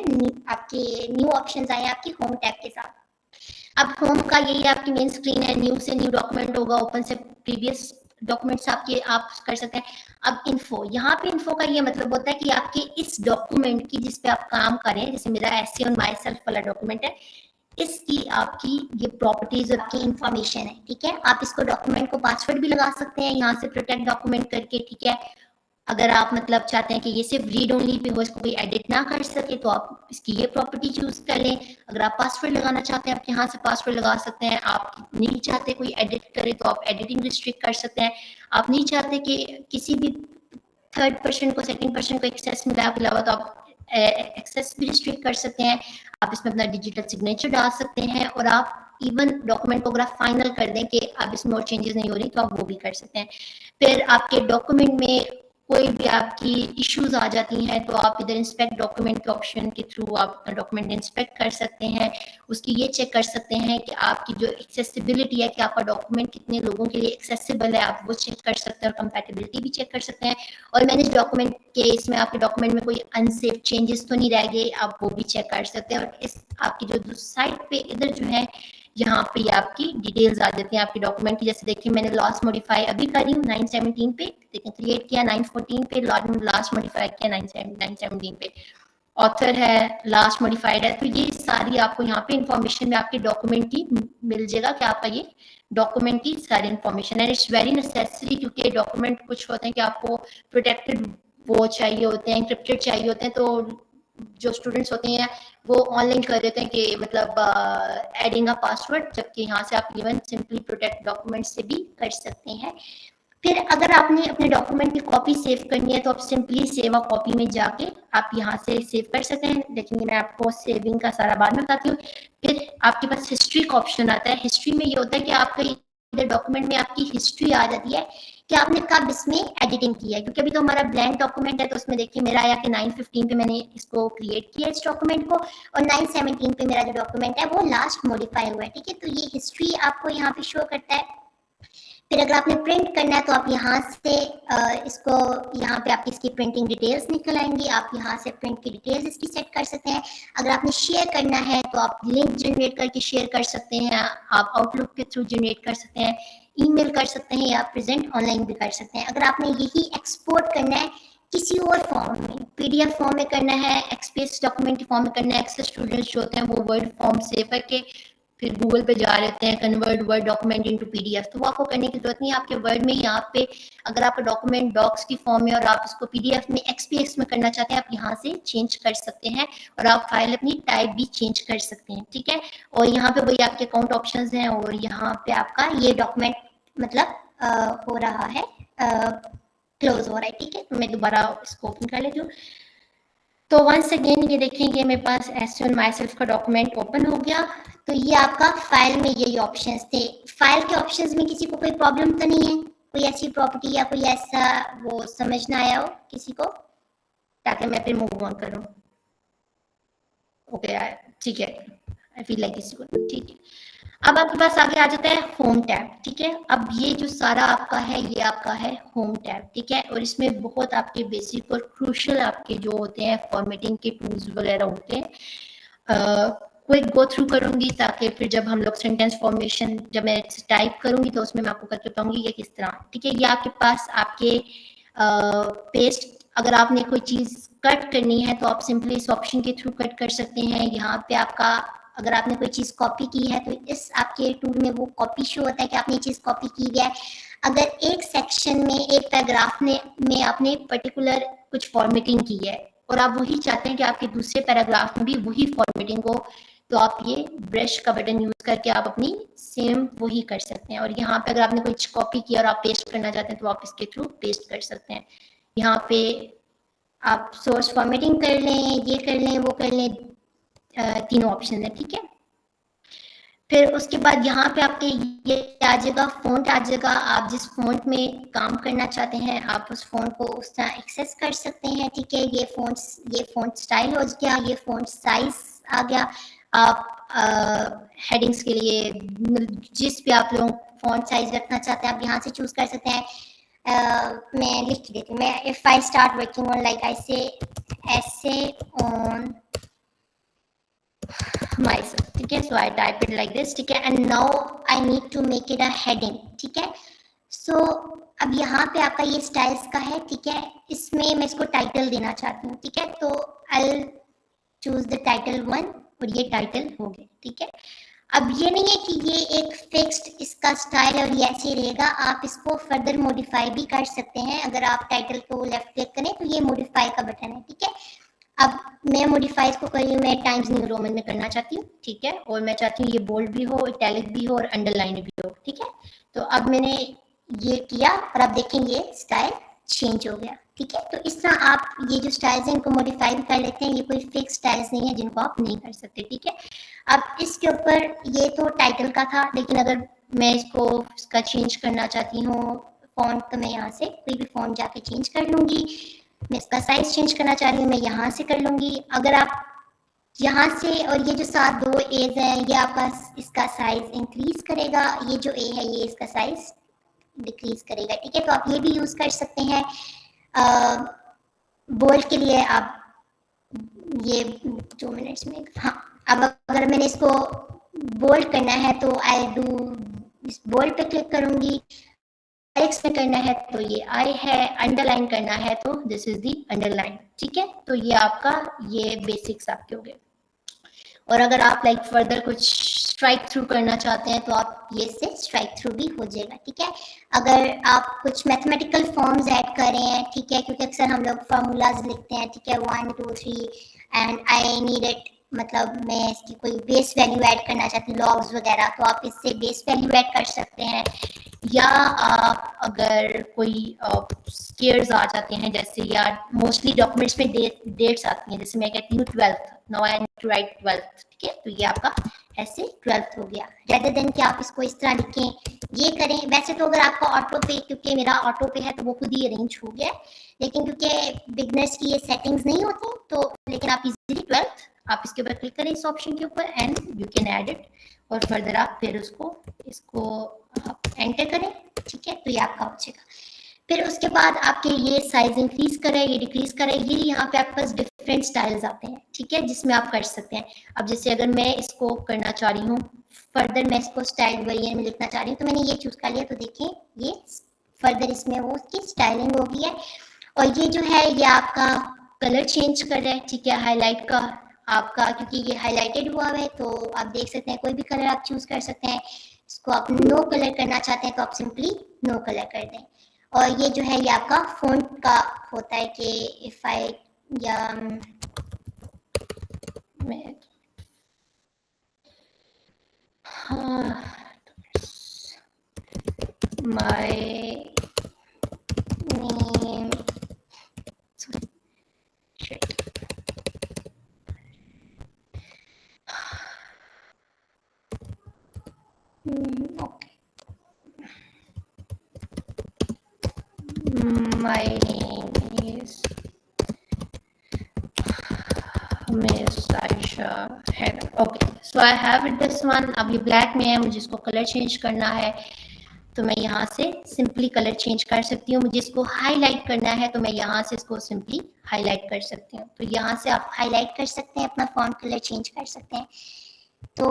आपके न्यू ऑप्शंस आए हैं आपकी होम टैब के साथ। अब होम का यही आपकी मेन स्क्रीन है, न्यू से न्यू डॉक्यूमेंट होगा, ओपन से प्रीवियस डॉक्यूमेंट्स आपके आप कर सकते हैं। अब इन्फो, यहाँ पे इन्फो का ये मतलब होता है कि आपके इस डॉक्यूमेंट की जिस पे आप काम करें, जैसे मेरा एसे ऑन माई सेल्फ वाला डॉक्यूमेंट है, इसकी आपकी ये प्रॉपर्टीज आपकी इंफॉर्मेशन है। ठीक है, आप इसको डॉक्यूमेंट को पासवर्ड भी लगा सकते हैं यहाँ से प्रोटेक्ट डॉक्यूमेंट करके। ठीक है, अगर आप मतलब चाहते हैं कि ये सिर्फ रीड ओनली पे हो, इसको कोई एडिट ना कर सके, तो आप इसकी ये प्रॉपर्टी चूज कर लें। अगर आप पासवर्ड लगाना चाहते हैं आप यहाँ से पासवर्ड लगा सकते हैं। आप नहीं चाहते कोई एडिट करे तो आप एडिटिंग रिस्ट्रिक्ट कर सकते हैं। आप नहीं चाहते कि किसी भी थर्ड पर्सन को, सेकंड पर्सन को एक्सेस मिला के अलावा, तो आप एक्सेस भी रिस्ट्रिक्ट कर सकते हैं। आप इसमें अपना डिजिटल सिग्नेचर डाल सकते हैं, और आप इवन डॉक्यूमेंट को अगर आप फाइनल कर दें कि अब इसमें और चेंजेस नहीं हो रही तो आप वो भी कर सकते हैं। फिर आपके डॉक्यूमेंट में कोई भी आपकी इश्यूज आ जाती हैं तो आप इधर इंस्पेक्ट डॉक्यूमेंट के ऑप्शन के थ्रू आप डॉक्यूमेंट इंस्पेक्ट कर सकते हैं। उसकी ये चेक कर सकते हैं कि आपकी जो एक्सेसिबिलिटी है कि आपका डॉक्यूमेंट कितने लोगों के लिए एक्सेसिबल है, आप वो चेक कर सकते हैं, और कंपैटिबिलिटी भी चेक कर सकते हैं। और मैनेज डॉक्यूमेंट के इसमें आपके डॉक्यूमेंट में कोई अनसेफ चेंजेस तो नहीं रह गए, आप वो भी चेक कर सकते हैं। और इस आपकी जो साइड पे इधर जो है यहाँ पे आपकी डिटेल्स आ जाती हैं आपके डॉक्यूमेंट की। जैसे देखिए मैंने लास्ट मॉडिफाई अभी करी हूँ 9/17 पे, देखिए क्रिएट किया 9/14 पे, लास्ट मॉडिफाई किया 9/17 पे, ऑथर है, लास्ट मॉडिफाइड है। तो ये सारी आपको यहाँ पे इंफॉर्मेशन में आपके डॉक्यूमेंट की मिल जाएगा कि आपका ये डॉक्यूमेंट की सारी इंफॉर्मेशन है। इट्स वेरी नेसेसरी, क्योंकि डॉक्यूमेंट कुछ होते हैं कि आपको प्रोटेक्टेड वो चाहिए होते हैं, एंक्रिप्टेड चाहिए होते हैं, तो जो स्टूडेंट्स होते हैं वो ऑनलाइन कर देते हैं कि मतलब एडिंग अ पासवर्ड, जबकि यहाँ से आप इवन सिंपली प्रोटेक्ट डॉक्यूमेंट से भी कर सकते हैं। फिर अगर आपने अपने डॉक्यूमेंट की कॉपी सेव करनी है तो आप सिंपली सेव अ कॉपी में जाके आप यहाँ से सेव कर सकते हैं, लेकिन मैं आपको सेविंग का सारा बाद में बताती हूँ। फिर आपके पास हिस्ट्री का ऑप्शन आता है। हिस्ट्री में ये होता है कि आपका इधर डॉक्यूमेंट में आपकी हिस्ट्री आ जाती है कि आपने कब इसमें एडिटिंग की है, क्योंकि अभी तो हमारा ब्लैंक डॉक्यूमेंट है। तो उसमें देखिए मेरा आया कि 9/15 पे मैंने इसको क्रिएट किया इस डॉक्यूमेंट को, और 9/17 पे मेरा जो डॉक्यूमेंट है वो लास्ट मॉडिफाई हुआ है। ठीक है, तो ये हिस्ट्री आपको यहाँ पे शो करता है। फिर अगर आपने प्रिंट करना है तो आप यहाँ से इसको यहाँ पे आपकी इसकी प्रिंटिंग डिटेल्स निकल आएंगी, आप यहाँ से प्रिंट की डिटेल्स इसकी सेट कर सकते हैं। अगर आपने शेयर करना है तो आप लिंक जनरेट करके शेयर कर सकते हैं, आप आउटलुक के थ्रू जनरेट कर सकते हैं, ईमेल कर सकते हैं या प्रेजेंट ऑनलाइन भी कर सकते हैं। अगर आपने यही एक्सपोर्ट करना है किसी और फॉर्म में, पीडीएफ फॉर्म में करना है, एक्सपीएस डॉक्यूमेंट फॉर्म में करना है, एक्सेल स्टूडेंट्स जो होते हैं वो वर्ड फॉर्म सेव करके फिर गूगल पे जा रहते हैं convert word document into PDF, तो वो आपको करने की जरूरत नहीं है। आपके वर्ड में यहाँ पे अगर आपका डॉक्यूमेंट डॉक्स की फॉर्म में और आप इसको पीडीएफ में एक्सपीएस में करना चाहते हैं, आप यहाँ से चेंज कर सकते हैं और आप फाइल अपनी टाइप भी चेंज कर सकते हैं, ठीक है। और यहाँ पे वही आपके अकाउंट ऑप्शंस हैं और यहाँ पे आपका ये डॉक्यूमेंट मतलब हो रहा है क्लोज हो रहा है, ठीक है। तो मैं दोबारा इसको ओपन कर लेती हूँ। तो वंस अगेन ये देखेंगे मेरे पास एस ऑन माई सेल्फ का डॉक्यूमेंट ओपन हो गया। तो ये आपका फाइल में यही ऑप्शंस थे। फाइल के ऑप्शंस में किसी को कोई प्रॉब्लम तो नहीं है, कोई ऐसी प्रॉपर्टी या कोई ऐसा वो समझ ना आया हो किसी को, ताकि मैं फिर मूव ऑन करूं। ओके ठीक है, आई फील लाइक किसी को ठीक है। अब आपके पास आगे आ जाता है होम टैब, ठीक है। अब ये जो सारा आपका है ये आपका है होम टैब, ठीक है। और इसमें बहुत आपके बेसिक और क्रूशियल आपके जो होते हैं फॉर्मेटिंग के टूल्स वगैरह होते हैं, क्विक गो थ्रू करूंगी ताकि फिर जब हम लोग सेंटेंस फॉर्मेशन जब मैं टाइप करूंगी तो उसमें मैं आपको करके बताऊंगी ये किस तरह, ठीक है। ये आपके पास आपके पेस्ट, अगर आपने कोई चीज कट करनी है तो आप सिंपली इस ऑप्शन के थ्रू कट कर सकते हैं। यहाँ पे आपका अगर आपने कोई चीज कॉपी की है तो इस आपके टूल में वो कॉपी शो होता है कि आपने चीज कॉपी की है। अगर एक सेक्शन में एक पैराग्राफ में आपने पर्टिकुलर कुछ फॉर्मेटिंग की है और आप वही चाहते हैं कि आपके दूसरे पैराग्राफ में भी वही फॉर्मेटिंग हो, तो आप ये ब्रश का बटन यूज करके आप अपनी सेम वही कर सकते हैं। और यहाँ पे अगर आपने कुछ कॉपी किया और आप पेस्ट करना चाहते हैं तो आप इसके थ्रू पेस्ट कर सकते हैं। यहाँ पे आप सोर्स फॉर्मेटिंग कर लें, ये कर लें, वो कर लें, तीनों ऑप्शन है, ठीक है। फिर उसके बाद यहाँ पे आपके ये आ जाएगा फ़ॉन्ट आ जाएगा। आप जिस फ़ॉन्ट में काम करना चाहते हैं आप उस फ़ॉन्ट को उस तरह एक्सेस कर सकते हैं, ठीक है। ये फ़ॉन्ट स्टाइल हो गया, ये फ़ॉन्ट साइज आ गया। आप हेडिंग्स के लिए जिस भी आप लोग फ़ॉन्ट साइज रखना चाहते हैं आप यहाँ से चूज कर सकते हैं। मैं लिख देती हूँ, मैं if I start working on like I से ऐसे ऑन myself, ठीक है। So I type it like this, ठीक है। And now I need to make it a heading, ठीक है। So अब यहाँ पे आपका ये स्टाइल्स का है, ठीक है। इसमें मैं इसको टाइटल देना चाहती हूँ, ठीक है। तो I'll choose the title 1 और ये टाइटल हो गए, ठीक है। अब ये नहीं है कि ये एक फिक्स्ड इसका स्टाइल और ये ऐसे रहेगा, आप इसको फर्दर मॉडिफाई भी कर सकते हैं। अगर आप टाइटल को लेफ्ट क्लिक करें तो ये मॉडिफाई का बटन है, ठीक है। अब मैं मॉडिफाई इसको कर रही हूँ, मैं टाइम्स न्यू रोमन में करना चाहती हूँ, ठीक है। और मैं चाहती हूँ ये बोल्ड भी हो, इटैलिक भी हो और अंडरलाइन भी हो, ठीक है। तो अब मैंने ये किया और आप देखेंगे स्टाइल चेंज हो गया, ठीक है। तो इस तरह आप ये जो स्टाइल्स हैं इनको मॉडिफाई भी कर लेते हैं। ये कोई फिक्स स्टाइल्स नहीं है जिनको आप नहीं कर सकते, ठीक है। अब इसके ऊपर ये तो टाइटल का था, लेकिन अगर मैं इसका चेंज करना चाहती हूँ फॉन्ट, तो मैं यहाँ से कोई भी फॉन्ट जाके चेंज कर लूंगी। मैं इसका साइज चेंज करना चाह रही हूँ, मैं यहाँ से कर लूंगी। अगर आप यहाँ से, और ये जो साथ दो एज है ये आपका इसका साइज इंक्रीज करेगा, ये जो ए है ये इसका साइज डिक्रीज करेगा, ठीक है। तो आप ये भी यूज कर सकते हैं। बोल्ड के लिए आप ये 2 मिनट्स में, हाँ। अब अगर मैंने इसको बोल्ड करना है तो आई डू इस बोल्ड पे क्लिक करूंगी। टेक्स्ट में करना है तो ये आई है, अंडरलाइन करना है तो दिस इज दी अंडरलाइन, ठीक है। तो ये आपका ये बेसिक्स आपके हो गए। और अगर आप लाइक फर्दर कुछ स्ट्राइक थ्रू करना चाहते हैं तो आप ये से स्ट्राइक थ्रू भी हो जाएगा, ठीक है। अगर आप कुछ मैथमेटिकल फॉर्म्स ऐड कर रहे हैं, ठीक है, क्योंकि अक्सर हम लोग फार्मूलाज लिखते हैं, ठीक है, 1 2 3 एंड आई नीड इट, मतलब मैं इसकी कोई बेस वैल्यू ऐड करना चाहती हूँ, लॉग्स वगैरह, तो आप इससे बेस वैल्यू ऐड कर सकते हैं। या आप अगर कोई स्केयर्स आ जाते हैं, जैसे यार मोस्टली डॉक्यूमेंट्स में डेट्स आती हैं, जैसे मैं कहती हूँ 12th, now I need to write 12th, ठीक है। तो ये आपका ऐसे 12th हो गया, रेदर देन कि आप इसको इस तरह लिखें, ये करें। वैसे तो अगर आपका ऑटो पे, क्योंकि मेरा ऑटो पे है तो वो खुद ही अरेंज हो गया, लेकिन क्योंकि बिगनर्स की ये सेटिंग्स नहीं होती तो, लेकिन आप इजीली 12th आप इसके ऊपर क्लिक करें इस ऑप्शन के ऊपर and you can add it. और फर्दर आप फिर इसको आप एंटर करें ठीक है, तो ये आपका हो जाएगा। फिर उसके बाद आपके ये साइज इंक्रीज करे, ये डिक्रीज करे, ये यहाँ पे आपके पास डिफरेंट स्टाइल्स आते हैं, ठीक है, जिसमें आप कर सकते हैं। अब जैसे अगर मैं इसको करना चाह रही हूँ फर्दर, मैं इसको स्टाइल वेरिएंट में लिखना चाह रही हूँ, तो मैंने ये चूज कर लिया, तो देखिए ये फर्दर इसमें वो उसकी स्टाइलिंग हो गई है। और ये जो है ये आपका कलर चेंज कर रहा है, ठीक है, हाईलाइट का आपका, क्योंकि ये हाईलाइटेड हुआ है, तो आप देख सकते हैं कोई भी कलर आप चूज कर सकते हैं। इसको आप नो कलर करना चाहते हैं तो आप सिंपली नो कलर कर दें। और ये जो है ये आपका फ़ॉन्ट का होता है कि इफ आई या my name okay. My name is Miss Aisha Haider. Okay, so I have it this one. अब ये ब्लैक में है, मुझे इसको कलर चेंज करना है, तो मैं यहाँ से सिंपली कलर चेंज कर सकती हूँ। मुझे इसको हाईलाइट करना है, तो मैं यहाँ से इसको सिंपली हाईलाइट कर सकती हूँ। तो यहाँ से आप हाईलाइट कर सकते हैं, अपना फॉन्ट कलर चेंज कर सकते हैं। तो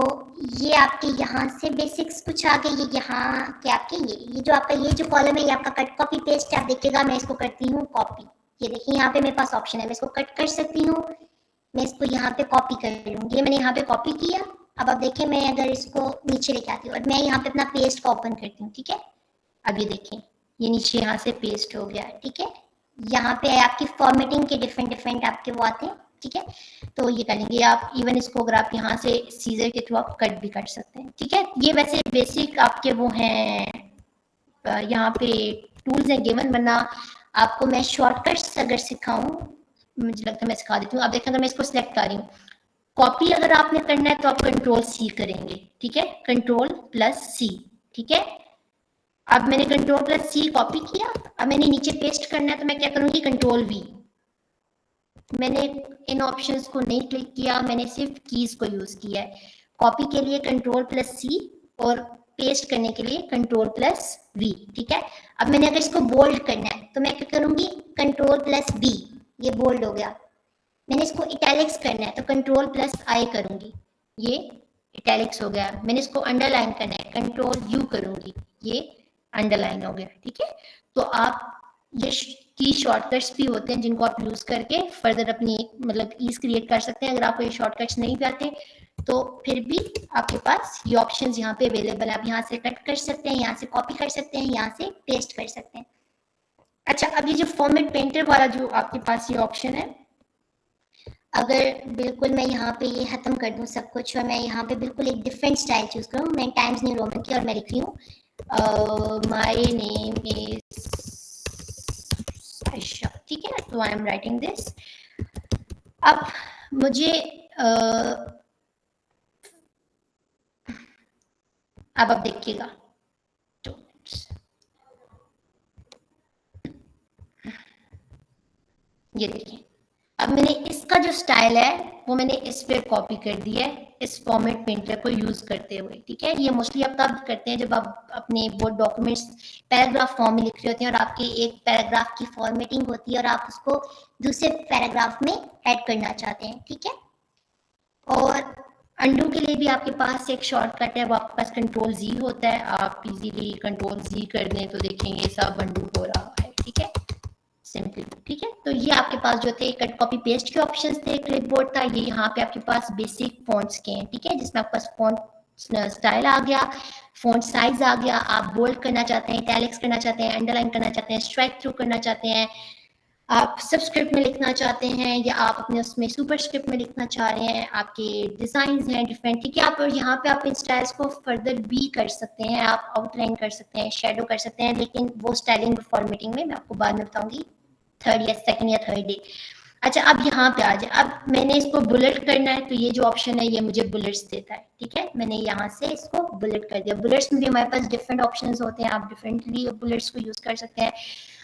ये आपके यहाँ से बेसिक्स कुछ आ गए। ये यहाँ के आपके ये जो आपका ये जो कॉलम है ये आपका कट कॉपी पेस्ट है। आप देखिएगा मैं इसको करती हूँ कॉपी। ये देखिए यहाँ पे मेरे पास ऑप्शन है, मैं इसको कट कर सकती हूँ, मैं इसको यहाँ पे कॉपी कर लूँगी। ये मैंने यहाँ पे कॉपी किया। अब आप देखिए मैं अगर इसको नीचे लेके आती हूँ और मैं यहाँ पे अपना पेस्ट को ओपन करती हूँ, ठीक है। अब ये देखें ये नीचे यहाँ से पेस्ट हो गया, ठीक है। यहाँ पे आपकी फॉर्मेटिंग के डिफरेंट आपके वो आते हैं, ठीक है। तो ये कर लेंगे आप। इवन इसको अगर आप यहाँ से सीजर के थ्रू आप कट भी कर सकते हैं, ठीक है। ये वैसे बेसिक आपके वो हैं, यहाँ पे टूल्स हैं गिवन, वरना आपको मैं शॉर्टकट्स अगर सिखाऊं, मुझे लगता है मैं सिखा देती हूँ। आप देखें अगर मैं इसको सिलेक्ट कर रही हूँ, कॉपी अगर आपने करना है तो आप कंट्रोल-C करेंगे, ठीक है, कंट्रोल+C, ठीक है। अब मैंने कंट्रोल+C कॉपी किया। अब मैंने नीचे पेस्ट करना है तो मैं क्या करूँगी, कंट्रोल-V। मैंने इन ऑप्शंस को नहीं क्लिक किया, मैंने सिर्फ कीज को यूज किया है। कॉपी के लिए कंट्रोल+C और पेस्ट करने के लिए कंट्रोल+V, ठीक है। अब मैंने अगर इसको बोल्ड करना है तो मैं क्या करूँगी, कंट्रोल+B, ये बोल्ड हो गया। मैंने इसको इटैलिक्स करना है तो कंट्रोल+I करूँगी, ये इटैलिक्स हो गया। मैंने इसको अंडरलाइन करना है, कंट्रोल-U करूँगी, ये अंडरलाइन हो गया, ठीक है। तो आप ये की शॉर्टकट्स भी होते हैं जिनको आप यूज करके फर्दर अपनी मतलब ईज क्रिएट कर सकते हैं। अगर आपको ये शॉर्टकट्स नहीं भी आते तो फिर भी आपके पास ये ऑप्शंस यहाँ पे अवेलेबल है। आप यहाँ से कट कर सकते हैं, यहाँ से कॉपी कर सकते हैं, यहाँ से पेस्ट कर सकते हैं। अच्छा, अब ये जो फॉर्मेट पेंटर वाला जो आपके पास ये ऑप्शन है, अगर बिल्कुल मैं यहाँ पे ये खत्म कर दूँ सब कुछ और मैं यहाँ पे बिल्कुल एक डिफरेंट स्टाइल चूज करूँ, मैं टाइम्स न्यू रोमन की और मैं लिख रही हूँ माय नेम इज आयशा, ठीक है। तो आई एम राइटिंग दिस। अब मुझे अब आप देखिएगा, ये देखिए अब मैंने इसका जो स्टाइल है वो मैंने इस पे कॉपी कर दिया है, इस फॉर्मेट पेंटर को यूज करते हुए, ठीक है। ये मोस्टली आप तब करते हैं जब आप अपने बोर्ड डॉक्यूमेंट्स पैराग्राफ फॉर्म में लिख रहे होते हैं और आपके एक पैराग्राफ की फॉर्मेटिंग होती है और आप उसको दूसरे पैराग्राफ में ऐड करना चाहते हैं, ठीक है। और अंडू के लिए भी आपके पास एक शॉर्टकट है, वो आपके पास कंट्रोल-Z होता है। आप इजीली कंट्रोल-Z कर दें तो देखेंगे सब अंडू हो रहा है, ठीक है, सिंपली, ठीक है। तो ये आपके पास जो थे कट कॉपी पेस्ट के ऑप्शंस थे, क्लिपबोर्ड था, ये यहाँ पे आपके पास बेसिक फॉन्ट्स के हैं, ठीक है, जिसमें आपके पास फॉन्ट स्टाइल आ गया, फॉन्ट साइज आ गया। आप बोल्ड करना चाहते हैं, इटैलिक्स करना चाहते हैं, अंडरलाइन करना चाहते हैं, स्ट्राइक थ्रू करना चाहते हैं, आप सबस्क्रिप्ट में लिखना चाहते हैं या आप अपने उसमें सुपरस्क्रिप्ट में लिखना चाह रहे हैं, आपके डिजाइन हैं डिफरेंट, ठीक है। आप यहाँ पे आप इन स्टाइल्स को फर्दर भी कर सकते हैं, आप आउटलाइन कर सकते हैं, शेडो कर सकते हैं, लेकिन वो स्टाइलिंग फॉर्मेटिंग में मैं आपको बाद में बताऊंगी, थर्ड या सेकंड या थर्ड डे। अच्छा, अब यहाँ पे आ जाए। अब मैंने इसको बुलेट करना है तो ये जो ऑप्शन है ये मुझे बुलेट्स देता है, ठीक है। मैंने यहाँ से इसको बुलेट कर दिया। बुलेट्स में भी हमारे पास डिफरेंट ऑप्शंस होते हैं, आप डिफरेंटली बुलेट्स को यूज कर सकते हैं।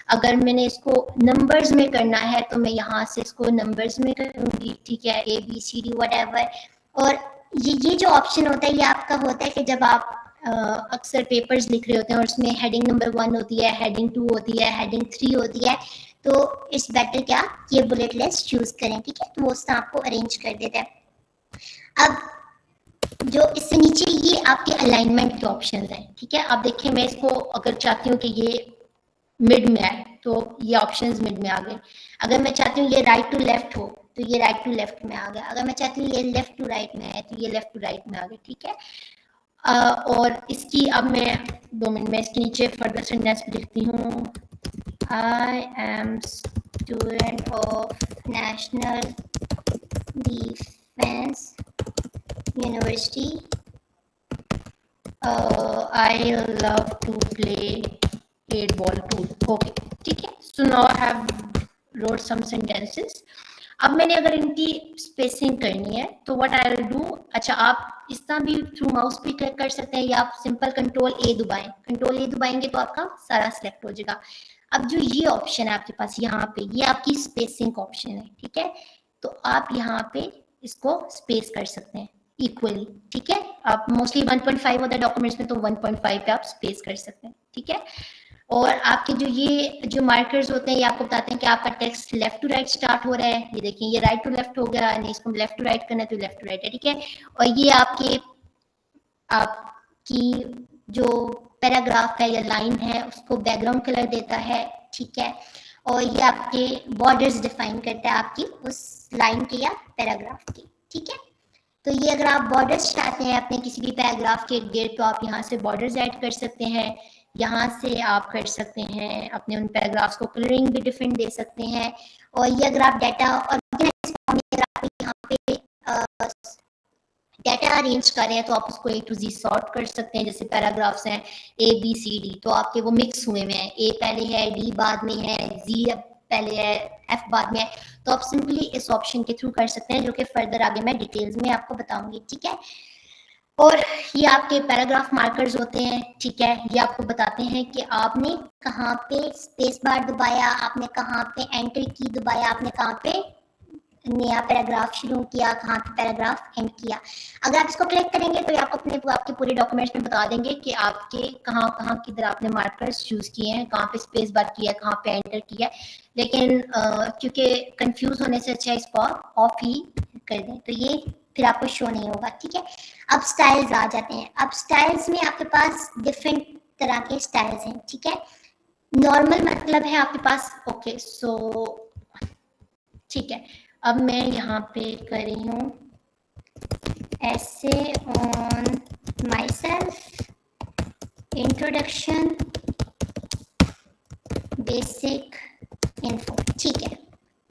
अगर मैंने इसको नंबर्स में करना है तो मैं यहाँ से इसको नंबर्स में करूँगी, ठीक है, ABCD व्हाटएवर। और ये जो ऑप्शन होता है ये आपका होता है कि जब आप अक्सर पेपर्स लिख रहे होते हैं और उसमें हेडिंग नंबर 1 होती है, हेडिंग 2 होती है, हेडिंग 3 होती है, तो इट्स बेटर क्या ये बुलेट लिस्ट चूज करें, ठीक है। तो वो उससे आपको अरेंज कर देता है। अब जो इससे नीचे ये आपके अलाइनमेंट के ऑप्शंस हैं, ठीक है। आप देखें, मैं इसको अगर चाहती हूँ कि ये मिड में आए तो ये ऑप्शंस मिड में आ गए। अगर मैं चाहती हूँ ये राइट टू लेफ्ट हो तो ये राइट टू लेफ्ट में आ गया। अगर मैं चाहती हूँ ये लेफ्ट टू राइट में आए तो ये लेफ्ट टू राइट में आ गया, ठीक है। और इसकी अब मैं 2 मिनट में इसके नीचे फर्दर सेंटेंस लिखती हूँ। I am student of national defence university, I love to play 8 ball tool. Okay, ठीक है। So now I have wrote some sentences. अब मैंने अगर इनकी स्पेसिंग करनी है तो व्हाट आई विल डू, अच्छा आप इस तरह भी थ्रू माउस पे क्लिक कर सकते हैं या आप सिंपल कंट्रोल ए दबाएं। कंट्रोल ए दबाएंगे तो आपका सारा सिलेक्ट हो जाएगा। अब जो ये ऑप्शन है आपके पास यहाँ पे, ये आपकी स्पेसिंग ऑप्शन है, ठीक है। तो आप यहाँ पे इसको स्पेस कर सकते हैं इक्वली, ठीक है। आप मोस्टली 1.5 होता है डॉक्यूमेंट्स में, तो 1.5 पे आप स्पेस कर सकते हैं, ठीक है। और आपके जो मार्कर्स होते हैं ये आपको बताते हैं कि आपका text left to right start हो रहा है। ये देखिए ये राइट टू लेफ्ट हो गया, नहीं इसको लेफ्ट टू राइट करना है तो लेफ्ट टू राइट है, ठीक है। और ये आपकी जो पैराग्राफ है या लाइन है उसको बैकग्राउंड कलर देता है, ठीक है। और ये आपके बॉर्डर्स डिफाइन करता है आपकी उस लाइन के या पैराग्राफ की, ठीक है। तो ये अगर आप बॉर्डर्स चाहते हैं अपने किसी भी पैराग्राफ के इर्द-गिर्द तो आप यहाँ से बॉर्डर्स ऐड कर सकते हैं। यहाँ से आप कर सकते हैं अपने उन पैराग्राफ्स को कलरिंग भी डिफरेंट दे सकते हैं। और ये अगर आप डाटा यहाँ पे डाटा अरेंज कर रहे हैं तो आप उसको A to Z सॉर्ट कर सकते हैं। जैसे पैराग्राफ्स हैं ABCD, तो आपके वो मिक्स हुए में है, A पहले है, D बाद में है, Z पहले है, F बाद में है, तो आप सिंपली इस ऑप्शन के थ्रू कर सकते हैं, जो कि फर्दर आगे मैं डिटेल्स में आपको बताऊंगी, ठीक है। और ये आपके पैराग्राफ मार्कर्स होते हैं, ठीक है। ये आपको बताते हैं कि आपने कहाँ पे स्पेस बार दबाया, आपने कहाँ पे एंटर की दबाया, आपने कहाँ पे नया पैराग्राफ शुरू किया, कहाँ पे पैराग्राफ एंड किया। अगर आप इसको क्लिक करेंगे तो ये आपको आपके पूरे डॉक्यूमेंट्स में बता देंगे कि आपके कहाँ किधर आपने मार्कर्स यूज किए हैं, कहाँ पे स्पेस बार किया है, कहाँ पे एंटर किया है। लेकिन क्योंकि कंफ्यूज होने से अच्छा इसको ऑफ ही कर दें, तो ये फिर आपको शो नहीं होगा, ठीक है। अब स्टाइल्स आ जाते हैं। अब स्टाइल्स में आपके पास डिफरेंट तरह के स्टाइल्स हैं, ठीक है। नॉर्मल मतलब है आपके पास, ओके सो ठीक है। अब मैं यहाँ पे कर रही हूँ essay on myself, introduction, basic info, ठीक है।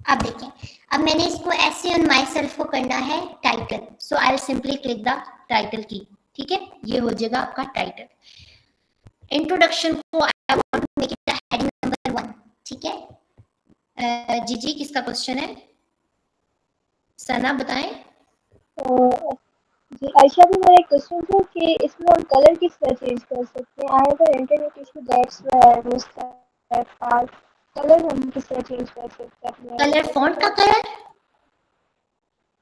अब देखें, अब मैंने इसको essay on myself को करना है title, so I will simply click the title की, ठीक है। ये हो जाएगा आपका टाइटल। इंट्रोडक्शन को I want to make it heading number 1, ठीक है। जी किसका क्वेश्चन है? सना बताएं। जी आयशा भी, मेरा एक क्वेश्चन था कि इसमें हम कलर किस तरह चेंज कर सकते हैं। I have an internet issue, that's why I missed colour हम किस तरह चेंज कर सकते हैं? कलर फॉन्ट का कलर,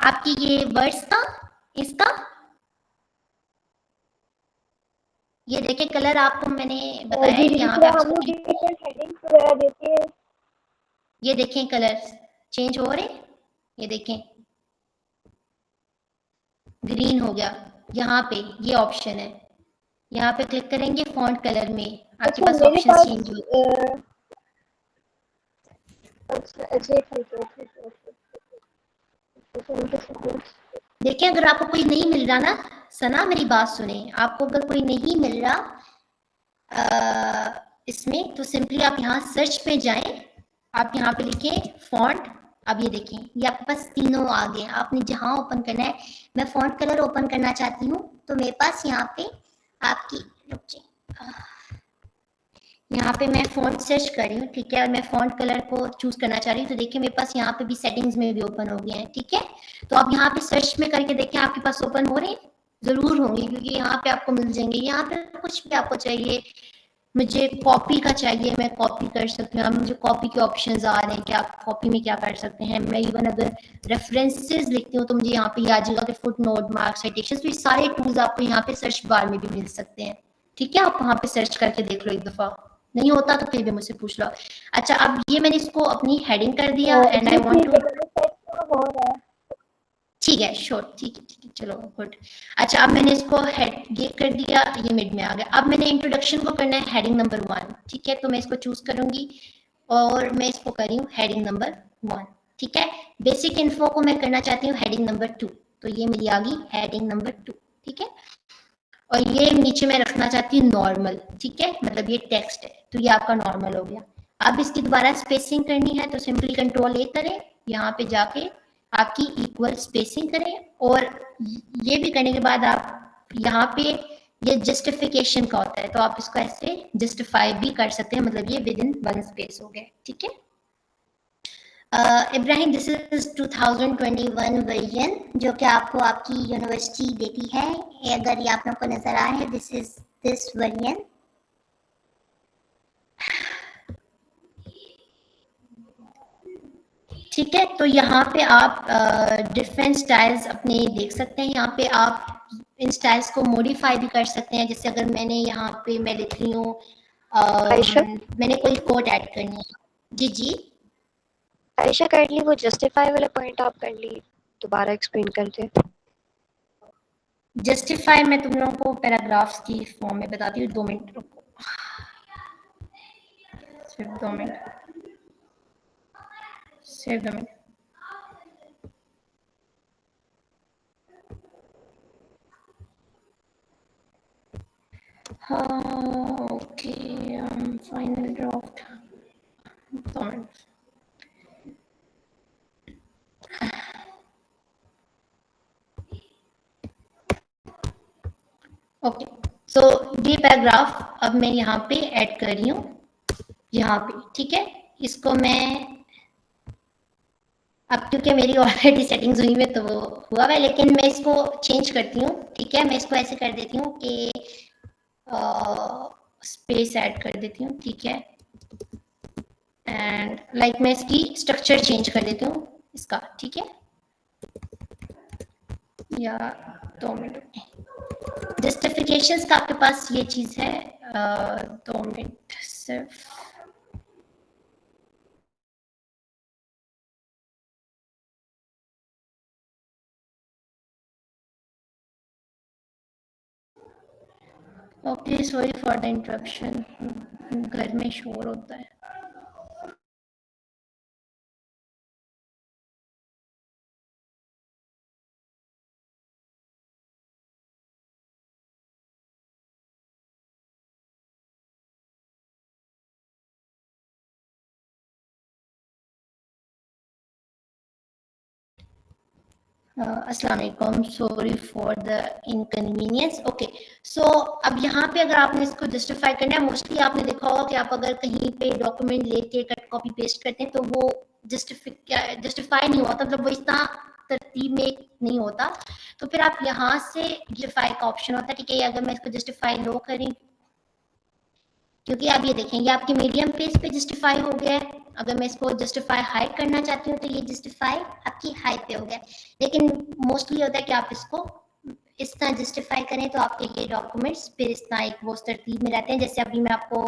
आपकी ये वर्ड्स का, इसका ये देखें कलर आपको मैंने बताया है यहाँ पे हम लोग डिफरेंट हेडिंग वगैरह देते हैं। ये देखें कलर चेंज हो रहे, ये देखें ग्रीन हो गया। यहाँ पे ये ऑप्शन है, यहाँ पे क्लिक करेंगे फॉन्ट कलर में आपके पास ऑप्शन चेंज हो। देखिए अगर आपको कोई नहीं मिल रहा ना, सना मेरी बात सुने, आपको अगर कोई नहीं मिल रहा इसमें तो सिंपली आप यहाँ सर्च पे जाएं, आप यहाँ पे लिखें फॉन्ट। अब ये देखें ये आपके पास तीनों आ गए, आपने जहाँ ओपन करना है। मैं फॉन्ट कलर ओपन करना चाहती हूँ तो मेरे पास यहाँ पे आपकी यहाँ पे मैं फॉन्ट सर्च कर रही हूँ, ठीक है। और मैं फॉन्ट कलर को चूज करना चाह रही हूँ, तो देखिए मेरे पास यहाँ पे भी सेटिंग्स में भी ओपन हो गए हैं, ठीक है। तो आप यहाँ पे सर्च में करके देखें आपके पास ओपन हो रहे हैं, जरूर होंगे क्योंकि यहाँ पे आपको मिल जाएंगे। यहाँ पे कुछ भी आपको चाहिए मुझे कॉपी का चाहिए, मैं कॉपी कर सकती हूँ। मुझे कॉपी के ऑप्शंस आ रहे हैं कि आप कॉपी में क्या कर सकते हैं। मैं इवन अगर रेफरेंसेस लिखती हूँ तो मुझे यहाँ पे आ जाएगा कि फुट नोट, मार्क, साइटेशन, तो ये सारे टूल्स आपको यहाँ पे सर्च बार में भी मिल सकते हैं। ठीक है, आप वहाँ पे सर्च करके देख लो एक दफा, नहीं होता तो फिर भी मुझसे पूछ लो। अच्छा, अब ये मैंने इसको अपनी हेडिंग कर दिया एंड आई वांट टू, ठीक है, श्योर, ठीक है, चलो गुड। अच्छा, अब मैंने इसको हेड ये कर दिया, ये मिड में आ गया। अब मैंने इंट्रोडक्शन को करना है हेडिंग नंबर 1, ठीक है, तो मैं इसको चूज करूंगी और मैं इसको कर रही हूँ हेडिंग नंबर 1, ठीक है। बेसिक इन्फो को मैं करना चाहती हूँ हेडिंग नंबर 2, तो ये मेरी आ गई हेडिंग नंबर 2, ठीक है। और ये नीचे मैं रखना चाहती हूँ नॉर्मल, ठीक है, मतलब ये टेक्स्ट है तो ये आपका नॉर्मल हो गया। अब इसकी दोबारा स्पेसिंग करनी है तो सिंपली कंट्रोल A करें, यहाँ पे जाके आपकी इक्वल स्पेसिंग करें, और ये भी करने के बाद आप यहाँ पे ये जस्टिफिकेशन का होता है तो आप इसको ऐसे जस्टिफाई भी कर सकते हैं, मतलब ये विद इन 1 स्पेस हो गया, ठीक है। इब्राहिम, दिस इज 2021 वर्जन जो कि आपको आपकी यूनिवर्सिटी देती है। अगर ये आप लोग को नजर आ रहा है, दिस इज दिस वर्जन। ठीक है, तो यहाँ पे आप डिफरेंट स्टाइल्स अपने देख सकते हैं। यहाँ पे आप इन स्टाइल्स को मॉडिफाई भी कर सकते हैं। जैसे अगर मैंने यहाँ पे मैं लिख रही हूँ, आयशा मैंने कोई कोड ऐड करनी है। जी जी आयशा, काइंडली वो जस्टिफाई वाला पॉइंट आप काइंडली दोबारा एक्सप्लेन कर दें। जस्टिफाई मैं तुम लोगों को पैराग्राफ्स की फॉर्म में बताती हूँ, 2 मिनट रुको, सिर्फ 2 मिनट, सिर्फ 2 minute. Okay, final draft, 2 minute. Okay, so ये पैराग्राफ अब मैं यहाँ पे ऐड कर रही हूँ, यहाँ पे, ठीक है। इसको मैं अब क्योंकि मेरी ऑलरेडी सेटिंग्स हुई में तो वो हुआ है, लेकिन मैं इसको चेंज करती हूँ, ठीक है। मैं इसको ऐसे कर देती हूँ कि स्पेस ऐड कर देती हूँ, ठीक है, एंड लाइक मैं इसकी स्ट्रक्चर चेंज कर देती हूँ इसका, ठीक है, या 2 मिनट। जस्टिफिकेशंस का आपके पास ये चीज है, 2 मिनट सिर्फ। Okay, sorry for the interruption, घर में शोर होता है। अस्सलाम वालेकुम, sorry for the inconvenience. Okay, so अब यहाँ पे अगर आपने इसको जस्टिफाई करना है, मोस्टली आपने देखा होगा कि आप अगर कहीं पे डॉक्यूमेंट लेके कट कॉपी पेस्ट करते हैं तो वो जस्टिफाई नहीं होता, मतलब वो इस तरह तरतीब में नहीं होता। तो फिर आप यहाँ से जस्टिफाई का ऑप्शन होता है, ठीक है। अगर मैं इसको जस्टिफाई लो करें, क्योंकि आप ये देखें ये आपकी मीडियम पेज पे जस्टिफाई हो गया है। अगर मैं इसको जस्टिफाई हाई करना चाहती हूँ तो ये जस्टिफाई आपकी हाई पे हो गया, लेकिन मोस्टली होता है कि आप इसको इस तरह जस्टिफाई करें तो आपके ये डॉक्यूमेंट्स फिर इस तरह एक वो तरतीब में रहते हैं। जैसे अभी मैं आपको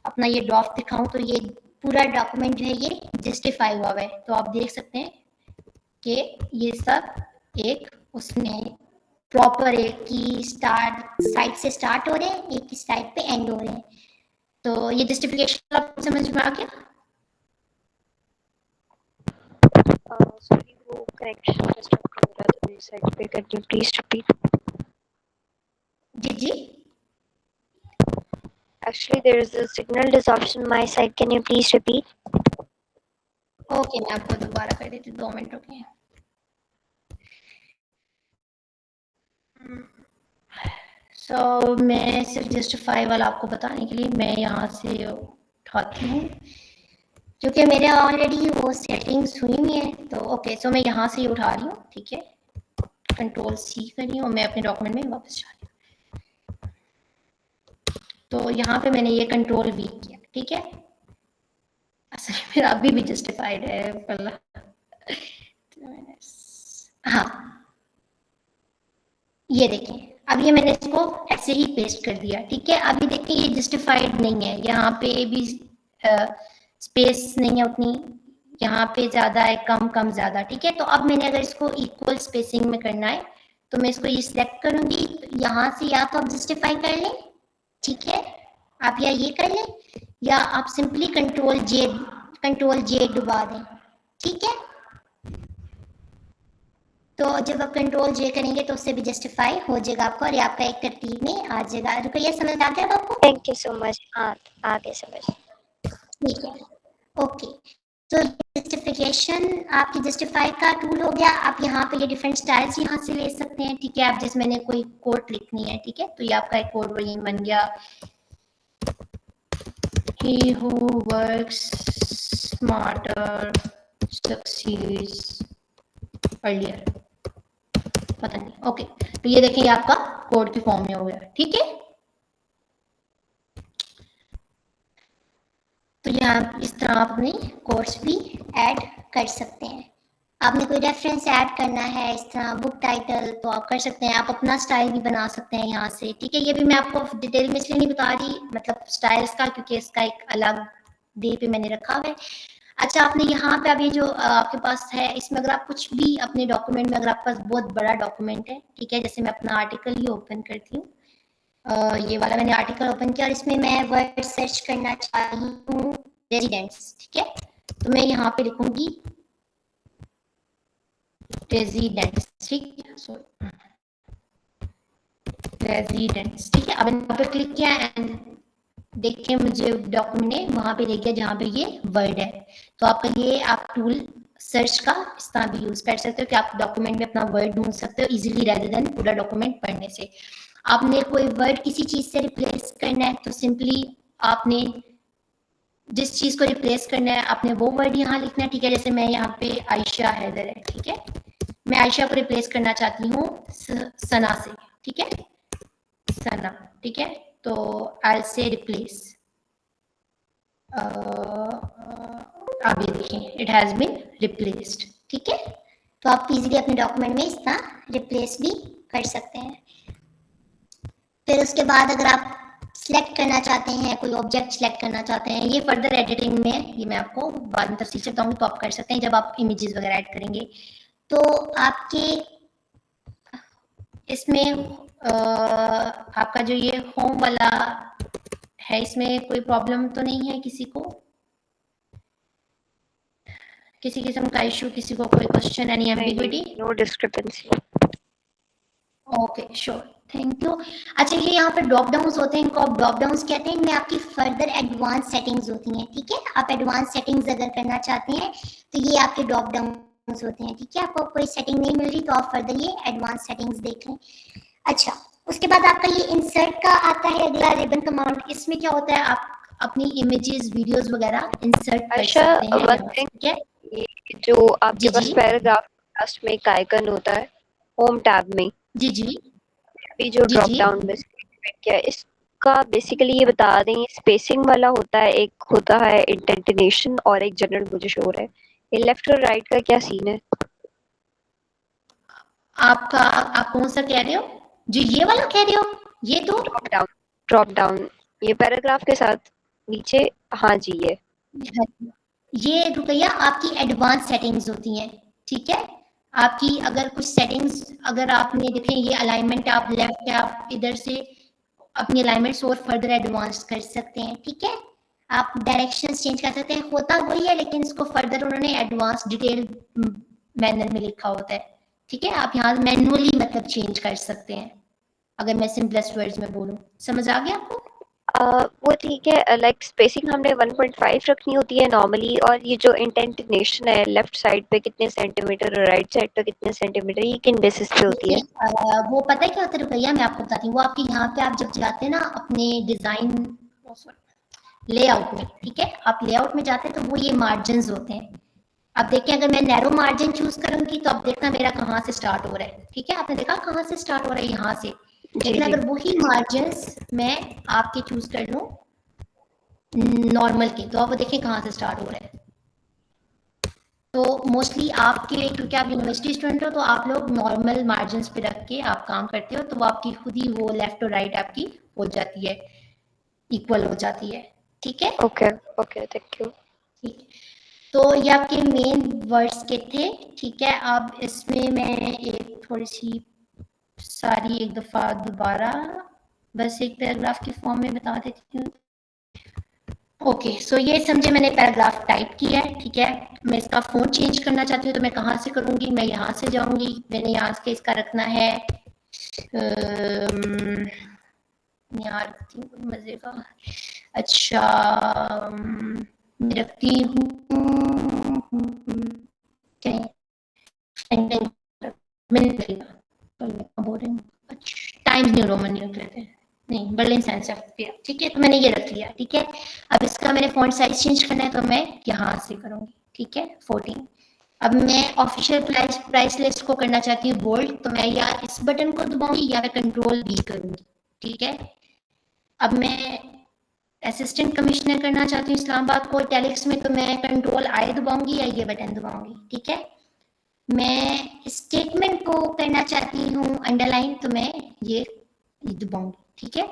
अपना ये ड्राफ्ट दिखाऊं तो ये पूरा डॉक्यूमेंट जो है ये जस्टिफाई हुआ है, तो आप देख सकते हैं कि ये सब एक उसमें प्रॉपर एक की स्टार्ट साइड से स्टार्ट हो रहे हैं, एक की साइड पे एंड हो रहे हैं। तो ये जस्टिफिकेशन आपको समझ में आ गया? सॉरी, वो करेक्शन जस्ट हो रहा था मेरी साइड पे, कैन यू प्लीज रिपीट? जी जी, Actually, there is a signal disruption on my side. Can you please repeat? Okay, मैं आपको दोबारा कर देती हूँ, 2 मिनट रुकिए। सो मैं सिर्फ जस्टिफाई वाला आपको बताने के लिए मैं यहाँ से उठाती हूँ, क्योंकि मेरे ऑलरेडी वो सेटिंग्स हुई हुई है। तो ओके, सो मैं यहाँ से ही उठा रही हूँ, ठीक है, कंट्रोल C कर रही हूँ और मैं अपने डॉक्यूमेंट में वापस जा रही हूँ। तो यहाँ पे मैंने ये कंट्रोल वी किया, ठीक है। असल में मेरा अभी भी जस्टिफाइड है पहला। हाँ, ये देखें, अब ये मैंने इसको ऐसे ही पेस्ट कर दिया, ठीक है। अभी देखें ये जस्टिफाइड नहीं है, यहाँ पे भी स्पेस नहीं है उतनी, यहाँ पे ज्यादा है, कम कम ज्यादा, ठीक है। तो अब मैंने अगर इसको इक्वल स्पेसिंग में करना है तो मैं इसको ये सिलेक्ट करूंगी, तो यहाँ से या तो आप जस्टिफाई कर लें, ठीक है, आप या ये कर लें, या आप सिंपली कंट्रोल जे डुबा दें, ठीक है। तो जब आप कंट्रोल जे करेंगे तो उससे भी जस्टिफाई हो जाएगा आपको, और ये आपका एक तरतीब में आ जाएगा। रुकैया समझ आ गया आपको? Thank you so much. हाँ, आगे समझ। ठीक है, ओके। तो जस्टिफिकेशन आपकी जस्टिफाई का टूल हो गया। आप यहाँ पे ये डिफरेंट स्टाइल्स यहाँ से ले सकते हैं, ठीक है। आप जैसे मैंने कोई कोड लिखनी है, ठीक है, तो ये आपका एक कोड वही बन गया, he who works smarter succeeds earlier, पता नहीं, ओके। तो ये देखें, ये आपका कोड की फॉर्म में हो गया, ठीक है। तो यहाँ इस तरह आप अपनी कोर्स भी ऐड कर सकते हैं। आपने कोई रेफरेंस ऐड करना है इस तरह बुक टाइटल, तो आप कर सकते हैं। आप अपना स्टाइल भी बना सकते हैं यहाँ से, ठीक है। ये भी मैं आपको डिटेल में इसलिए नहीं बता रही, मतलब स्टाइल्स का, क्योंकि इसका एक अलग डे पे मैंने रखा हुआ है। अच्छा, आपने यहाँ पे अभी जो आपके पास है, इसमें अगर आप कुछ भी अपने डॉक्यूमेंट में, अगर आपके पास बहुत बड़ा डॉक्यूमेंट है, ठीक है, जैसे मैं अपना आर्टिकल ही ओपन करती हूँ, ये वाला मैंने आर्टिकल ओपन किया और इसमें मैं वर्ड सर्च करना चाहती हूँ रेजिडेंट्स, ठीक है। तो मैं यहाँ पे लिखूंगी रेजिडेंट्स, ठीक है, सॉरी रेजिडेंट्स, ठीक है। अब मैंने यहाँ पे क्लिक किया एंड देखिए मुझे डॉक्यूमेंट है वहां पे लेके जहाँ पे ये वर्ड है। तो आपका ये आप टूल सर्च का इस तरह भी यूज कर सकते हो कि आप डॉक्यूमेंट में अपना वर्ड ढूंढ सकते हो इजीली, रेदर देन पूरा डॉक्यूमेंट पढ़ने से। आपने कोई वर्ड किसी चीज से रिप्लेस करना है तो सिंपली आपने जिस चीज को रिप्लेस करना है आपने वो वर्ड यहाँ लिखना है, ठीक है। जैसे मैं यहाँ पे आयशा हैदर है, ठीक है, मैं आयशा को रिप्लेस करना चाहती हूँ सना से, ठीक है, सना, ठीक है। तो आई से रिप्लेस, आप ये देखें इट हैज बीन रिप्लेस्ड, ठीक है। तो आप इजीली अपने डॉक्यूमेंट में इस तरह रिप्लेस भी कर सकते हैं। फिर उसके बाद अगर आप सिलेक्ट करना चाहते हैं, कोई ऑब्जेक्ट सिलेक्ट करना चाहते हैं, ये फर्दर एडिटिंग में, ये मैं आपको बाद में तफसील से बताऊंगी, तो आप कर सकते हैं जब आप इमेजेस वगैरह ऐड करेंगे। तो आपके इसमें आपका जो ये होम वाला है, इसमें कोई प्रॉब्लम तो नहीं है किसी को, किसी किस्म का इशू, किसी को कोई question, any ambiguity? No discrepancy. Okay, sure, thank you. अच्छा, ये यहाँ पर ड्रॉप डाउन्स होते हैं, इनको आप ड्रॉप डाउन्स कहते हैं, इनमें आपकी फर्दर एडवांस सेटिंग्स होती हैं, ठीक है। आप एडवांस सेटिंग्स अगर करना चाहते हैं तो ये आपके ड्रॉप डाउन्स होते हैं, ठीक है। आपको कोई सेटिंग नहीं मिल रही तो आप फर्दर ये एडवांस सेटिंग्स देख लें। अच्छा, उसके बाद आपका ये इंसर्ट का आता है अगला रिबन कमांड। इसमें क्या होता है, आप अपनी इमेजेस वीडियोस वगैरह इंसर्ट कर सकते हैं, ठीक है। जो आपके पास पैराग्राफ लास्ट में एक आइकन होता है होम टैब में, जी जी, अभी जो ड्रॉप डाउन में किया, इसका बेसिकली ये बता दें, स्पेसिंग वाला होता है, एक होता है इंडेंटेशन और एक जनरल मुझे शो है। ये लेफ्ट और राइट का क्या सीन है आपका? आप कौन सा कह रहे हो, जो ये वाला कह रहे हो? ये तो ड्रॉप डाउन ये पैराग्राफ के साथ नीचे, हाँ जी, ये रुकैया आपकी एडवांस सेटिंग्स होती हैं, ठीक है। आपकी अगर कुछ सेटिंग्स, अगर आपने देखें ये अलाइनमेंट आप लेफ्ट, आप इधर से अपनी अलाइनमेंट्स और फर्दर एडवांस कर सकते हैं, ठीक है। आप डायरेक्शंस चेंज कर सकते हैं, होता वही है लेकिन इसको फर्दर उन्होंने एडवांस डिटेल मैनर में लिखा होता है, ठीक है। आप यहाँ मैनुअली मतलब चेंज कर सकते हैं, अगर मैं सिंपलेस्ट वर्ड्स में बोलूँ। समझ आ गया आपको? वो ठीक है। लाइक स्पेसिंग हमने 1.5 रखनी होती है नॉर्मली, और ये जो इंडेंटेशन है लेफ्ट साइड पे कितने सेंटीमीटर और राइट साइड पे कितने सेंटीमीटर, ये किन बेसिस पे होती है? वो पता है क्या होता है रुपैया, मैं आपको बताती हूँ। वो आपके यहाँ पे आप जब जाते हैं ना अपने डिजाइन लेआउट में, ठीक है, आप लेआउट में जाते हैं तो वो ये मार्जिन होते हैं। अब देखिए अगर मैं नैरो मार्जिन चूज करूंगी तो अब देखना मेरा कहाँ से स्टार्ट हो रहा है, ठीक है। आपने देखा कहाँ से स्टार्ट हो रहा है, यहाँ से। लेकिन अगर वही मार्जिन्स मैं आपके चूज कर लूं नॉर्मल के, तो आप वो देखें कहाँ से स्टार्ट हो रहा है। तो मोस्टली आपके, क्योंकि आप यूनिवर्सिटी स्टूडेंट हो, तो आप लोग नॉर्मल मार्जिन्स पे रख के आप काम करते हो, तो वो आपकी खुद ही वो लेफ्ट और राइट आपकी हो जाती है, इक्वल हो जाती है। ठीक है, ओके ओके, थैंक यू। ठीक है, तो ये आपके मेन वर्ड्स के थे। ठीक है, अब इसमें मैं एक थोड़ी सी सारी एक दफ़ा दोबारा बस एक पैराग्राफ के फॉर्म में बता देती हूँ। ओके, सो ये समझे मैंने पैराग्राफ टाइप किया है। ठीक है, मैं इसका फ़ॉन्ट चेंज करना चाहती हूँ, तो मैं कहाँ से करूँगी? मैं यहाँ से जाऊँगी, मैंने यहाँ से इसका रखना है यार मज़े का, अच्छा मैं रखती हूँ टाइम्स न्यू रोमन न्यू कहते हैं, नहीं बर्लिन साइंस ऑफ पिया। ठीक है, तो मैंने ये रख लिया। ठीक है, अब इसका मैंने फॉन्ट साइज चेंज करना है, तो मैं यहाँ से करूँगी। ठीक है, 14। अब मैं ऑफिशियल प्राइस लिस्ट को करना चाहती हूँ बोल्ड, तो मैं या इस बटन को दबाऊंगी या मैं कंट्रोल बी करूँगी। ठीक है, अब मैं असिस्टेंट कमिश्नर करना चाहती हूँ इस्लामाबाद को इटैलिक्स में, तो मैं कंट्रोल आई दबाऊंगी या ये बटन दबाऊंगी। ठीक है, मैं स्टेटमेंट को करना चाहती हूँ अंडरलाइन, तो मैं ये दबाऊंगी। ठीक है,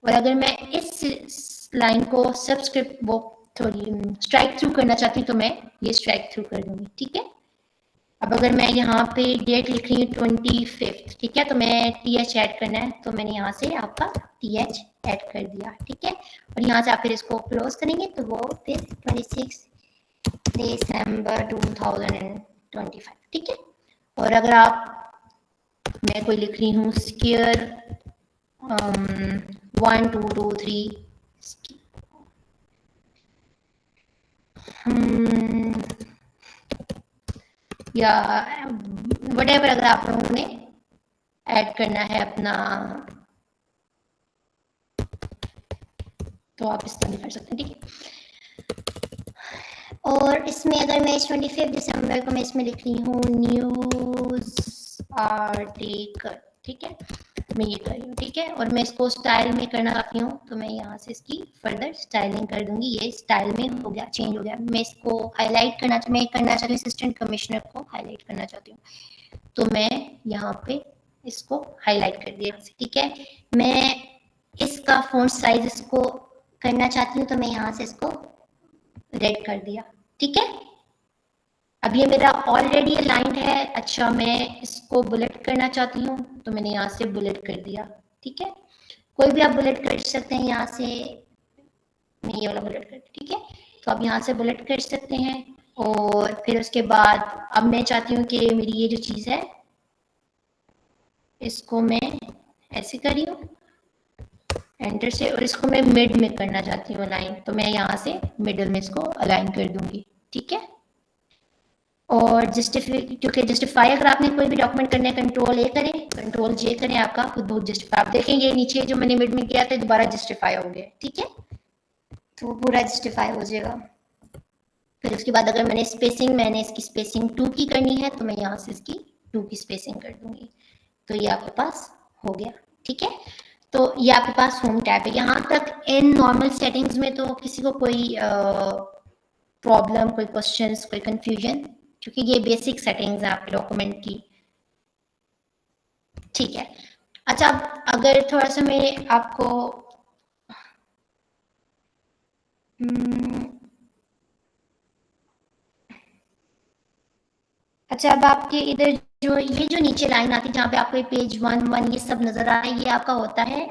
और अगर मैं इस लाइन को सबस्क्रिप्ट वो थोड़ी स्ट्राइक थ्रू करना चाहती हूँ, तो मैं ये स्ट्राइक थ्रू कर दूंगी। ठीक है, अब अगर मैं यहाँ पे डेट लिख रही हूँ 25, ठीक है, तो मैं TH ऐड करना है, तो मैंने यहाँ से आपका TH ऐड कर दिया। ठीक है, और यहाँ से आप फिर इसको क्लोज करेंगे, तो वो फिर 26 दिसंबर 2025। ठीक है, और अगर आप, मैं कोई लिख रही हूँ स्क्वायर 1 2 2 3 या वटेवर, अगर आप लोगों ने ऐड करना है अपना, तो आप इस तरह कर सकते हैं। ठीक है, और इसमें अगर मैं 25 दिसंबर को मैं इसमें लिख रही हूँ न्यूज़ आर्टिकल। ठीक है, मैं ये कर रही हूँ। ठीक है, और मैं इसको स्टाइल में करना चाहती हूँ, तो मैं यहाँ से इसकी फर्दर स्टाइलिंग कर दूंगी। ये स्टाइल में हो गया, चेंज हो गया। मैं इसको हाईलाइट करना चाहती हूँ, असिस्टेंट कमिश्नर को हाईलाइट करना चाहती हूँ, तो मैं यहाँ पे इसको हाईलाइट कर दिया। ठीक है, मैं इसका फॉन्ट साइज इसको करना चाहती हूँ, तो मैं यहाँ से इसको रेड कर दिया। ठीक है, अब ये मेरा ऑलरेडी अलाइंड है। अच्छा, मैं इसको बुलेट करना चाहती हूँ, तो मैंने यहाँ से बुलेट कर दिया। ठीक है, कोई भी आप बुलेट कर सकते हैं यहाँ से, मैं ये वाला बुलेट कर, ठीक है, तो आप यहाँ से बुलेट कर सकते हैं। और फिर उसके बाद अब मैं चाहती हूँ कि मेरी ये जो चीज़ है इसको मैं ऐसे कर रही हूँ एंटर से, और इसको मैं मिड में करना चाहती हूँ अलाइन, तो मैं यहाँ से मिडल में इसको अलाइन कर दूंगी। ठीक है, और क्योंकि जस्टिफाई अगर आपने कोई भी डॉक्यूमेंट करना है, कंट्रोल A करें, कंट्रोल J करें, आपका खुद बहुत जस्टिफाई, आप देखेंगे नीचे जो मैंने मिड में किया था दोबारा जस्टिफाई हो गया। ठीक है, तो पूरा जस्टिफाई हो जाएगा। फिर उसके बाद अगर मैंने इसकी स्पेसिंग 2 की करनी है, तो मैं यहाँ से इसकी 2 की स्पेसिंग कर दूंगी, तो ये आपके पास हो गया। ठीक है, तो ये आपके पास होम टैब है। यहाँ तक इन नॉर्मल सेटिंग्स में तो किसी को कोई प्रॉब्लम, कोई क्वेश्चंस, कोई कंफ्यूजन, क्योंकि ये बेसिक सेटिंग्स है आपके डॉक्यूमेंट की। ठीक है, अच्छा, अगर थोड़ा सा मैं आपको अच्छा, अब आपके इधर जो ये जो नीचे लाइन आती है जहाँ पे आपको पेज 1 ये सब नजर आ रहा है, ये आपका होता है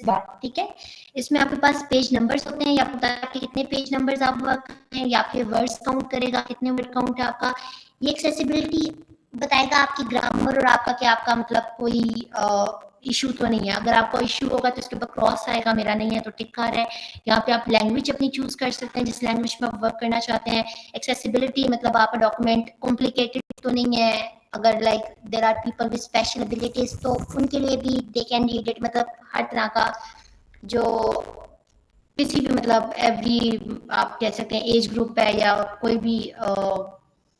बार। ठीक है, इसमें आपके पास पेज नंबर्स होते हैं, या आपको बताया कि कितने पेज नंबर्स आप वर्क करते हैं, या आपके वर्ड्स काउंट करेगा, कितने वर्ड काउंट है आपका। ये एक्सेसिबिलिटी बताएगा आपकी ग्रामर और आपका क्या, आपका मतलब कोई इशू तो नहीं है। अगर आपको इशू होगा तो इसके ऊपर क्रॉस आएगा, मेरा नहीं है तो टिक आ रहा है। यहाँ पे आप लैंग्वेज अपनी चूज कर सकते हैं, जिस लैंग्वेज में आप वर्क करना चाहते हैं। एक्सेसिबिलिटी मतलब आपका डॉक्यूमेंट कॉम्प्लिकेटेड तो नहीं है, अगर like there are people with special abilities, तो उनके लिए भी दे कैन रीड इट, मतलब हर तरह का जो किसी भी मतलब एवरी आप कह सकते हैं एज ग्रुप है, या कोई भी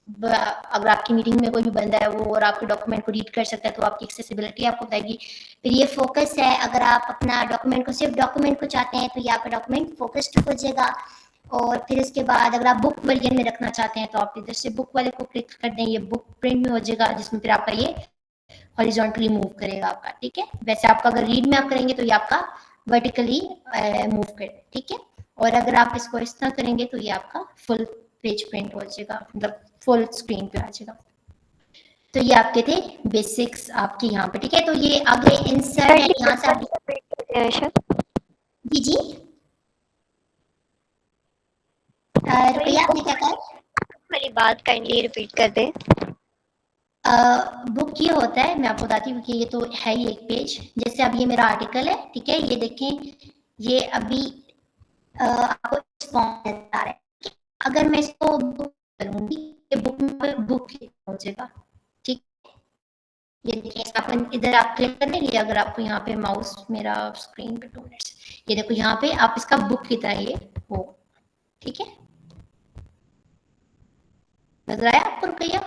अगर आपकी मीटिंग में कोई भी बंदा है वो और आपके डॉक्यूमेंट को रीड कर सकता है तो आपकी एक्सेसिबिलिटी आपको बताएगी। फिर ये फोकस है, अगर आप अपना डॉक्यूमेंट को सिर्फ डॉक्यूमेंट को चाहते हैं तो ये आपका डॉक्यूमेंट फोकस्ड हो जाएगा। और फिर इसके बाद अगर आप बुक वर्जन में रखना चाहते हैं तो आप इधर से बुक वाले को क्लिक कर दें, ये बुक प्रिंट में हो जाएगा, जिसमें फिर आपका ये हॉरिजॉन्टली मूव करेगा आपका, ठीक है। वैसे आपका अगर रीड में आप करेंगे तो ये आपका वर्टिकली मूव करे, ठीक है। और अगर आप इसको इस तरह करेंगे तो ये आपका फुल पेज प्रिंट हो जाएगा, मतलब फुल स्क्रीन पे आ जाएगा। तो ये आपके थे बेसिक्स आपके यहाँ पे, ठीक है। तो ये आगे इंसर्ट है, यहाँ से आप जी जी रुपया आपने क्या कहा, मेरी बात काइंडली रिपीट कर दे। बुक ये होता है, मैं आपको बताती हूँ कि ये तो है ही एक पेज। जैसे अब ये मेरा आर्टिकल है, ठीक है, ये देखें, ये अभी आपको इस फॉर्म में आ रहा है। अगर मैं इसको बुक करूंगी, ये बुक में बुक हो जाएगा, ठीक। ये देखिए, अपन इधर आप क्लिक कर लेंगे, अगर आपको यहाँ पे माउस मेरा स्क्रीन पे 2 मिनट्स, ये देखो यहाँ पे आप इसका बुक की तरह ये हो, ठीक है। नजर आया आपको रुपया?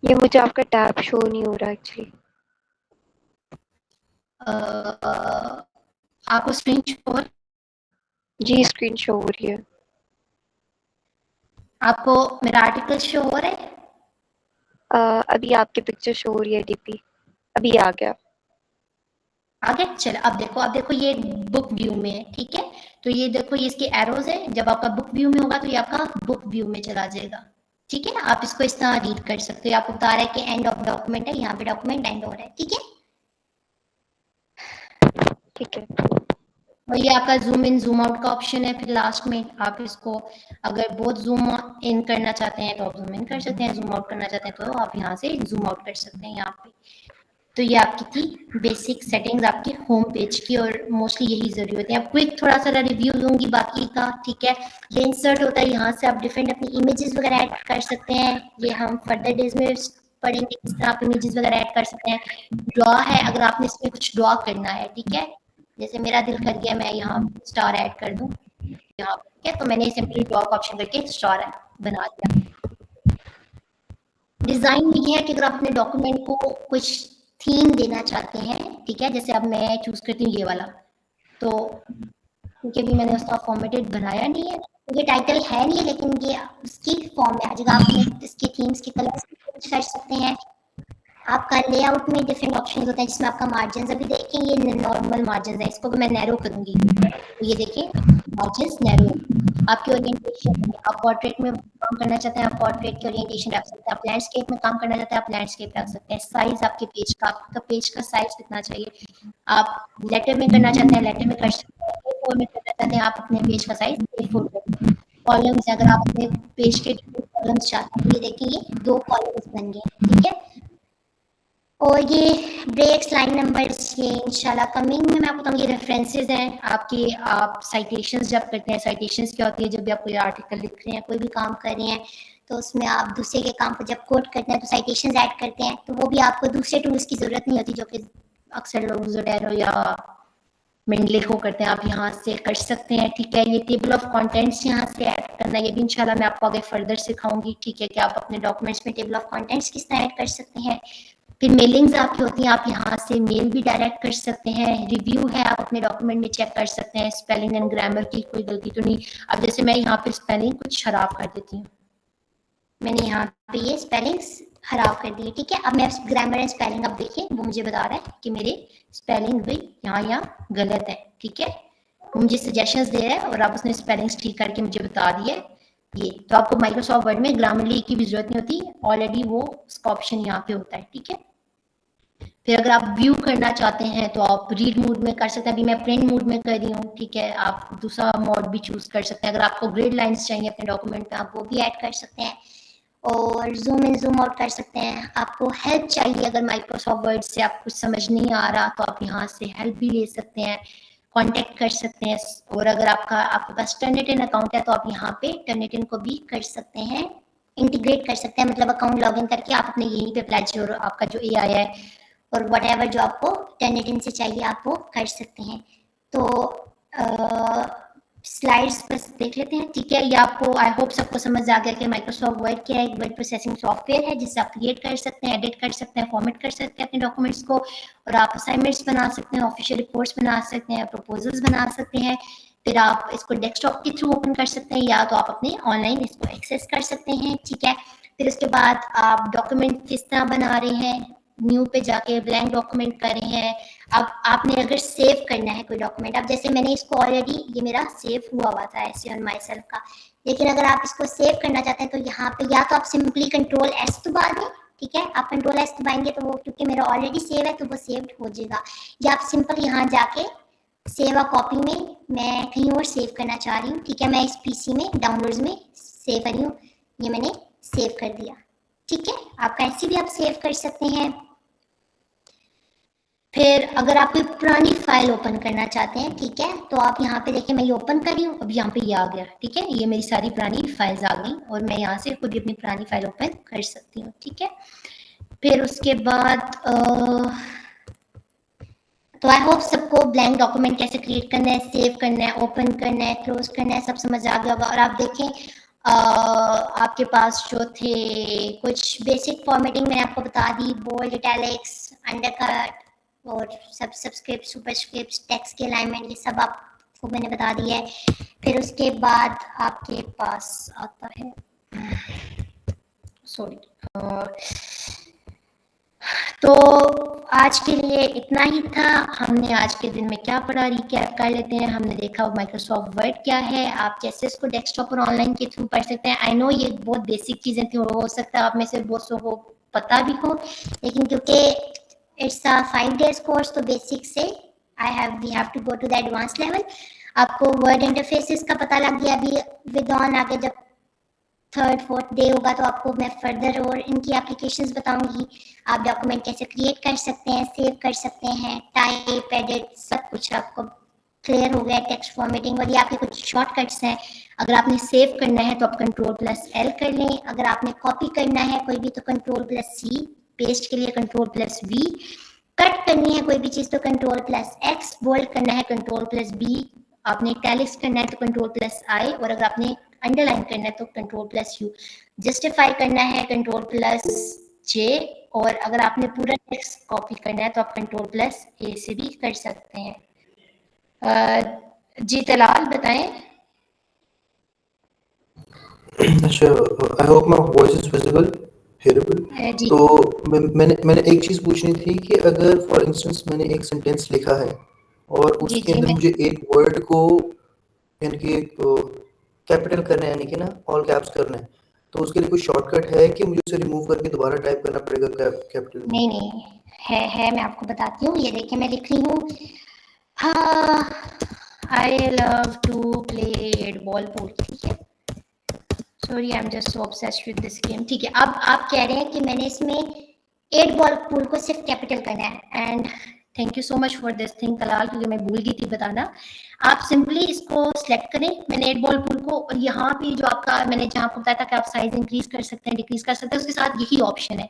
ये मुझे आपका टैब शो नहीं हो रहा एक्चुअली। आपको स्क्रीन शो? जी स्क्रीन शो हो रही है। आपको मेरा आर्टिकल शो हो रहा है? अभी आपकी पिक्चर शो हो रही है डीपी, अभी आ गया। आगे चलो, अब देखो ये बुक व्यू में है, ठीक है। तो ये देखो, ये इसके एरोज है, जब आपका बुक व्यू में होगा तो ये आपका बुक व्यू में चला जाएगा, ठीक है ना। आप इसको इस तरह रीड कर सकते हो। आपको बता रहा है कि एंड ऑफ डॉक्यूमेंट है, यहाँ पे डॉक्यूमेंट एंड हो रहा है, ठीक है। ठीक है, और ये आपका जूम इन जूम आउट का ऑप्शन है। फिर लास्ट में आप इसको अगर बहुत जूम इन करना चाहते हैं तो आप जूम इन कर सकते हैं, जूम आउट करना चाहते हैं तो आप यहाँ से जूम आउट कर सकते हैं यहाँ पे। तो ये आपकी थी बेसिक सेटिंग्स आपकी होम पेज की, और मोस्टली यही जरूरत है। अब क्विक थोड़ा सा रिव्यू दूंगी बाकी का, ठीक है। ये इंसर्ट होता है, यहाँ से आप डिफरेंट अपनी इमेजेस वगैरह ऐड कर सकते हैं। ये हम फर्दर डेज में पढ़ेंगे किस तरह आप इमेजेस वगैरह ऐड कर सकते हैं। ड्रॉ है, अगर आपने इसमें कुछ ड्रॉ करना है, ठीक है। जैसे मेरा दिल कर गया मैं यहाँ स्टार ऐड कर दूं यहाँ, ठीक है। तो मैंने सिंपली ड्रॉ का ऑप्शन करके स्टार बना दिया। डिजाइन भी है कि अगर आप अपने डॉक्यूमेंट को कुछ थीम देना चाहते हैं, ठीक है। जैसे अब मैं चूज करती हूँ ये वाला, तो क्योंकि अभी मैंने उसका फॉर्मेटेड बनाया नहीं है, ये टाइटल है नहीं, लेकिन ये उसकी फॉर्म में आ जाएगा। आप इसकी थीम्स के कलर्स चेंज कर सकते हैं। आपका लेआउट में डिफरेंट ऑप्शन होते हैं, जिसमें आपका मार्जिन, अभी देखें ये नॉर्मल मार्जिन है, इसको मैं नैरो करूंगी तो ये देखें मार्जिन नैरो। आपकी ओरिएंटेशन, आप पोर्ट्रेट में काम करना चाहते हैं, आप पोर्ट्रेट की ओरिएंटेशन रख सकते हैं। आप लैंडस्केप में काम करना चाहते हैं, आप लैंडस्केप रख सकते हैं। साइज आपके पेज का, आपका पेज का साइज कितना चाहिए। आप लेटर में करना चाहते हैं, लेटर में कर सकते हैं। A4 में करना चाहते हैं, आप अपने पेज का साइज A4 कर। कॉलम्स, अगर आप अपने पेज के कॉलम्स चाहते हैं, ये देखिए ये 2 कॉलम्स बन गए, ठीक है। और ये ब्रेक्स, लाइन नंबर्स, ये इंशाल्लाह कमिंग में मैं आपको बताऊंगी। ये रेफरेंसेस हैं आपके, आप साइटेशंस जब करते हैं, साइटेशंस क्या होती है, जब भी आप कोई आर्टिकल लिख रहे हैं, कोई भी काम कर रहे हैं, तो उसमें आप दूसरे के काम को जब कोट करते हैं तो साइटेशंस ऐड करते हैं, तो वो भी आपको दूसरे टूल्स की जरूरत नहीं होती, जो कि अक्सर लोग ज़ोटैरो या मेंडले को करते हैं। आप यहाँ से कर सकते हैं, ठीक है। ये टेबल ऑफ कंटेंट्स यहाँ से ऐड करना, ये भी इंशाल्लाह मैं आपको आगे फर्दर सिखाऊंगी, ठीक है, कि आप अपने डॉक्यूमेंट्स में टेबल ऑफ कंटेंट्स किस तरह ऐड कर सकते हैं। फिर मेलिंग्स आपकी होती हैं, आप यहाँ से मेल भी डायरेक्ट कर सकते हैं। रिव्यू है, आप अपने डॉक्यूमेंट में चेक कर सकते हैं स्पेलिंग एंड ग्रामर की कोई गलती तो नहीं। अब जैसे मैं यहाँ पे स्पेलिंग कुछ खराब कर देती हूँ, मैंने यहाँ पे ये स्पेलिंग्स खराब कर दी, ठीक है। अब मैं ग्रामर एंड स्पेलिंग, अब देखिए वो मुझे बता रहा है कि मेरे स्पेलिंग भी यहाँ गलत है, ठीक है। वो मुझे सजेशंस दे रहा है और आप उसने स्पेलिंग्स ठीक करके मुझे बता दिए। ये तो आपको माइक्रोसॉफ्ट वर्ड में ग्रामरली की भी जरूरत नहीं होती, ऑलरेडी वो उसका ऑप्शन यहाँ पे होता है, ठीक है। फिर अगर आप व्यू करना चाहते हैं तो आप रीड मोड में कर सकते हैं, अभी मैं प्रिंट मोड में कर रही हूँ, ठीक है। आप दूसरा मोड भी चूज कर सकते हैं। अगर आपको ग्रिड लाइंस चाहिए अपने डॉक्यूमेंट में, आप वो भी ऐड कर सकते हैं। और जूम इन जूम आउट कर सकते हैं। आपको हेल्प चाहिए, अगर माइक्रोसॉफ्ट वर्ड से आप कुछ समझ नहीं आ रहा तो आप यहाँ से हेल्प भी ले सकते हैं, कांटेक्ट कर सकते हैं। और अगर आपके पास टर्निटिन अकाउंट है तो आप यहाँ पे टर्निटिन को भी कर सकते हैं, इंटीग्रेट कर सकते हैं, मतलब अकाउंट लॉगिन करके आप अपने यहीं पे प्लेज और आपका जो AI है और व्हाटएवर जो आपको टर्निटिन से चाहिए आप वो कर सकते हैं। तो स्लाइड्स बस देख लेते हैं, ठीक है। ये आपको आई होप सबको समझ आ गया कि माइक्रोसॉफ्ट वर्ड क्या है। एक वर्ड प्रोसेसिंग सॉफ्टवेयर है जिससे आप क्रिएट कर सकते हैं, एडिट कर सकते हैं, फॉर्मेट कर सकते हैं अपने डॉक्यूमेंट्स को, और आप असाइनमेंट्स बना सकते हैं, ऑफिशियल रिपोर्ट्स बना सकते हैं, प्रपोजल्स बना सकते हैं। फिर आप इसको डेस्कटॉप के थ्रू ओपन कर सकते हैं या तो आप अपने ऑनलाइन इसको एक्सेस कर सकते हैं, ठीक है। फिर उसके बाद आप डॉक्यूमेंट किस तरह बना रहे हैं, न्यू पे जाके ब्लैंक डॉक्यूमेंट कर रहे हैं। अब आपने अगर सेव करना है कोई डॉक्यूमेंट, अब जैसे मैंने इसको ऑलरेडी, ये मेरा सेव हुआ था ऐसे ऑन माई सेल्फ का, लेकिन अगर आप इसको सेव करना चाहते हैं तो यहाँ पे या तो आप सिंपली कंट्रोल एस दबा दें, ठीक है। आप कंट्रोल एस दबाएंगे तो वो, क्योंकि मेरा ऑलरेडी सेव है तो वो सेव्ड हो जाएगा, या आप सिंपल यहाँ जाके सेव अ कॉपी में, मैं कहीं और सेव करना चाह रही हूँ, ठीक है, मैं इस पीसी में डाउनलोड्स में सेव कर रही हूँ, ये मैंने सेव कर दिया, ठीक है। आप ऐसे भी आप सेव कर सकते हैं। फिर अगर आप कोई पुरानी फाइल ओपन करना चाहते हैं, ठीक है, तो आप यहाँ पे देखिए मैं ये ओपन कर रही हूँ, अब यहाँ पे ये आ गया, ठीक है, ये मेरी सारी पुरानी फाइल्स आ गई और मैं यहाँ से खुद अपनी पुरानी फाइल ओपन कर सकती हूँ, ठीक है। फिर उसके बाद तो आई होप सबको ब्लैंक डॉक्यूमेंट कैसे क्रिएट करना है, सेव करना है, ओपन करना है, क्लोज करना है, सब समझ आ गया होगा। और आप देखें आपके पास जो थे कुछ बेसिक फॉर्मेटिंग मैंने आपको बता दी, बोल्ड, इटैलिक्स, अंडरकट और सब सब्सक्रिप्ट, सुपरस्क्रिप्ट, टेक्स्ट के अलाइनमेंट, ये सब आपको मैंने बता दिया है। फिर उसके बाद आपके पास आता है तो आज के लिए इतना ही था। हमने आज के दिन में क्या पढ़ा, रिकैप कर लेते हैं। हमने देखा माइक्रोसॉफ्ट वर्ड क्या है, आप कैसे इसको डेस्कटॉप और ऑनलाइन के थ्रू पढ़ सकते हैं। आई नो ये बहुत बेसिक चीजें थी और हो सकता है आप में से बहुत सौ को पता भी हो, लेकिन क्योंकि इट्स अ 5 days कोर्स तो बेसिक से we have to go to the advance level. आपको वर्ड इंटरफेसेस का पता लग गया, अभी विद ऑन आगे जब 3rd 4th डे होगा तो आपको मैं फर्दर और इनकी एप्लीकेशंस बताऊंगी। आप डॉक्यूमेंट कैसे क्रिएट कर सकते हैं, सेव कर सकते हैं, टाइप, एडिट, सब कुछ आपको क्लियर हो गया। टेक्स्ट फॉर्मेटिंग और ये आपके कुछ शॉर्टकट्स हैं। अगर आपने सेव करना है तो आप Ctrl+L कर लें, अगर आपने कॉपी करना है कोई भी तो Ctrl+C, पेस्ट के लिए Ctrl+V, कट करनी है कोई भी चीज तो Ctrl+X, बोल्ड करना है Ctrl+B, आपने इटैलिक्स करना है तो Ctrl+I, और अगर आपने अंडरलाइन करना है तो Ctrl+U, जस्टिफाई करना है Ctrl+J, और अगर आपने पूरा टेक्स्ट कॉपी करना है तो आप Ctrl+A से भी कर सकते हैं। जी तलाल बताएं। अच्छा, I hope my voice is visible, hearable. तो मैंने एक चीज पूछनी थी कि अगर फॉर इंस्टेंस मैंने एक सेंटेंस लिखा है और उसके अंदर मुझे एक वर्ड को यानी कि कैपिटल करना है, यानी कि ना ऑल कैप्स करना है, तो उसके लिए कोई शॉर्टकट है कि मुझे उसे रिमूव करके दोबारा टाइप करना पड़ेगा कैपिटल? नहीं है मैं आपको बताती हूँ। ये देखिए मैं लिख रही हूँ, I love to play 8 ball pool, ठीक है। Sorry I am just so obsessed with this game, ठीक है। अब आप कह रहे हैं कि मैंने इसमें 8 बॉल पूल को सिर्फ कैपिटल करना है, and thank you so much for this thing Talal, क्योंकि मैं भूल गई थी बताना। आप सिंपली इसको सिलेक्ट करें, मैंने 8 बॉल पूल को, और यहाँ पे जो आपका मैंने जहाँ आपको बताया था कि आप साइज इंक्रीज कर सकते हैं, डिक्रीज कर सकते हैं, उसके साथ यही ऑप्शन है।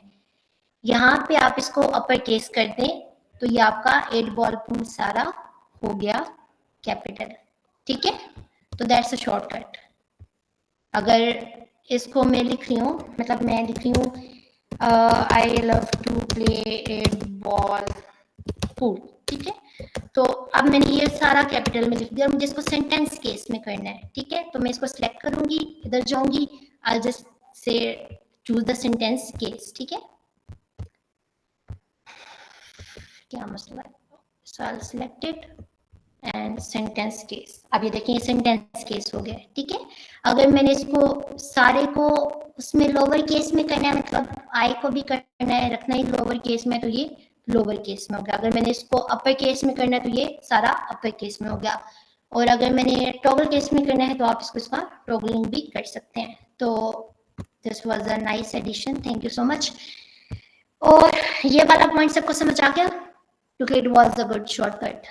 यहाँ पे आप इसको अपर केस कर दें तो ये आपका 8 बॉल पूल सारा हो गया कैपिटल, ठीक है। तो दैट्स अ शॉर्टकट। अगर इसको मैं लिख रही हूँ, मतलब मैं लिख रही हूँ I love to play 8 ball pool, ठीक है, तो अब मैंने ये सारा कैपिटल में लिख दिया और मुझे इसको सेंटेंस केस में करना है, ठीक है। तो मैं इसको सिलेक्ट करूंगी, इधर जाऊंगी, I just say choose the sentence case, ठीक है। क्या मसला है, सिलेक्टेड एंड सेंटेंस केस। अब ये देखिए सेंटेंस केस हो गया, ठीक है। अगर मैंने इसको सारे को उसमें लोअर केस में करना है, मतलब आई को भी करना है, रखना ही लोअर केस में, तो ये लोअर केस में हो गया। अगर मैंने इसको अपर केस में करना है तो ये सारा अपर केस में हो गया, और अगर मैंने टॉगल केस में करना है तो आप इसको इसका टॉगलिंग भी कर सकते हैं। तो this was a nice addition, thank you so much. और ये वाला पॉइंट सबको समझ आ गया, क्योंकि it was a good shortcut.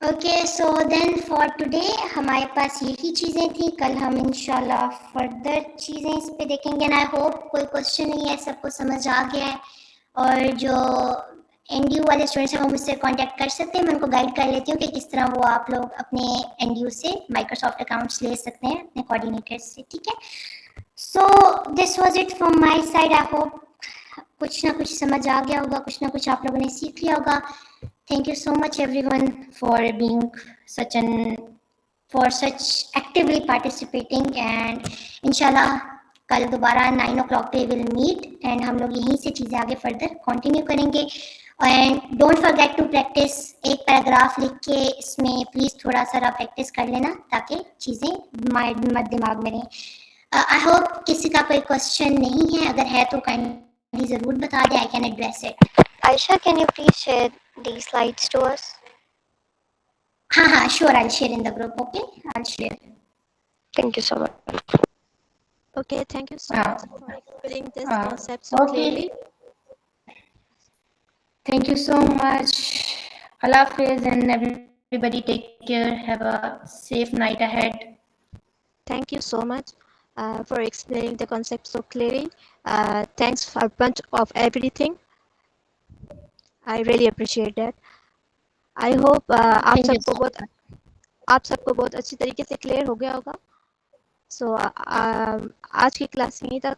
Okay, so then for today हमारे पास यही चीज़ें थी। कल हम इंशाल्लाह फर्दर चीज़ें इस पे देखेंगे, एंड आई होप कोई क्वेश्चन नहीं है, सबको समझ आ गया है। और जो एनडीयू वाले स्टूडेंट्स हैं वो मुझसे कांटेक्ट कर सकते हैं, मैं उनको गाइड कर लेती हूँ कि किस तरह वो आप लोग अपने एनडीयू से माइक्रोसॉफ्ट अकाउंट्स ले सकते हैं अपने कोऑर्डिनेटर से, ठीक है। So this was it from my side. I hope कुछ ना कुछ समझ आ गया होगा, कुछ ना कुछ आप लोगों ने सीख लिया होगा। Thank you so much everyone for being such actively participating, and इंशाल्लाह कल दोबारा 9 o'clock पे विल मीट एंड हम लोग यहीं से चीज़ें आगे फर्दर कंटिन्यू करेंगे। And don't forget to practise, एक पैराग्राफ लिख के इसमें प्लीज़ थोड़ा सा प्रैक्टिस कर लेना ताकि चीज़ें दिमाग में रहें। आई होप किसी का कोई क्वेश्चन नहीं है, अगर है तो काइंडली ज़रूर बता दें, I can address it. Aisha, can you please share these slides to us? हाँ, sure, I'll share in the group, okay? I'll share. Thank you so much. Okay, thank you so much for explaining this concept so clearly. Thank you so much. Allah Hafiz, and everybody take care. Have a safe night ahead. Thank you so much for explaining the concept so clearly. Thanks for a bunch of everything. I really appreciate that. I hope आप सबको बहुत अच्छी तरीके से clear हो गया होगा। So आज की क्लास यहीं तक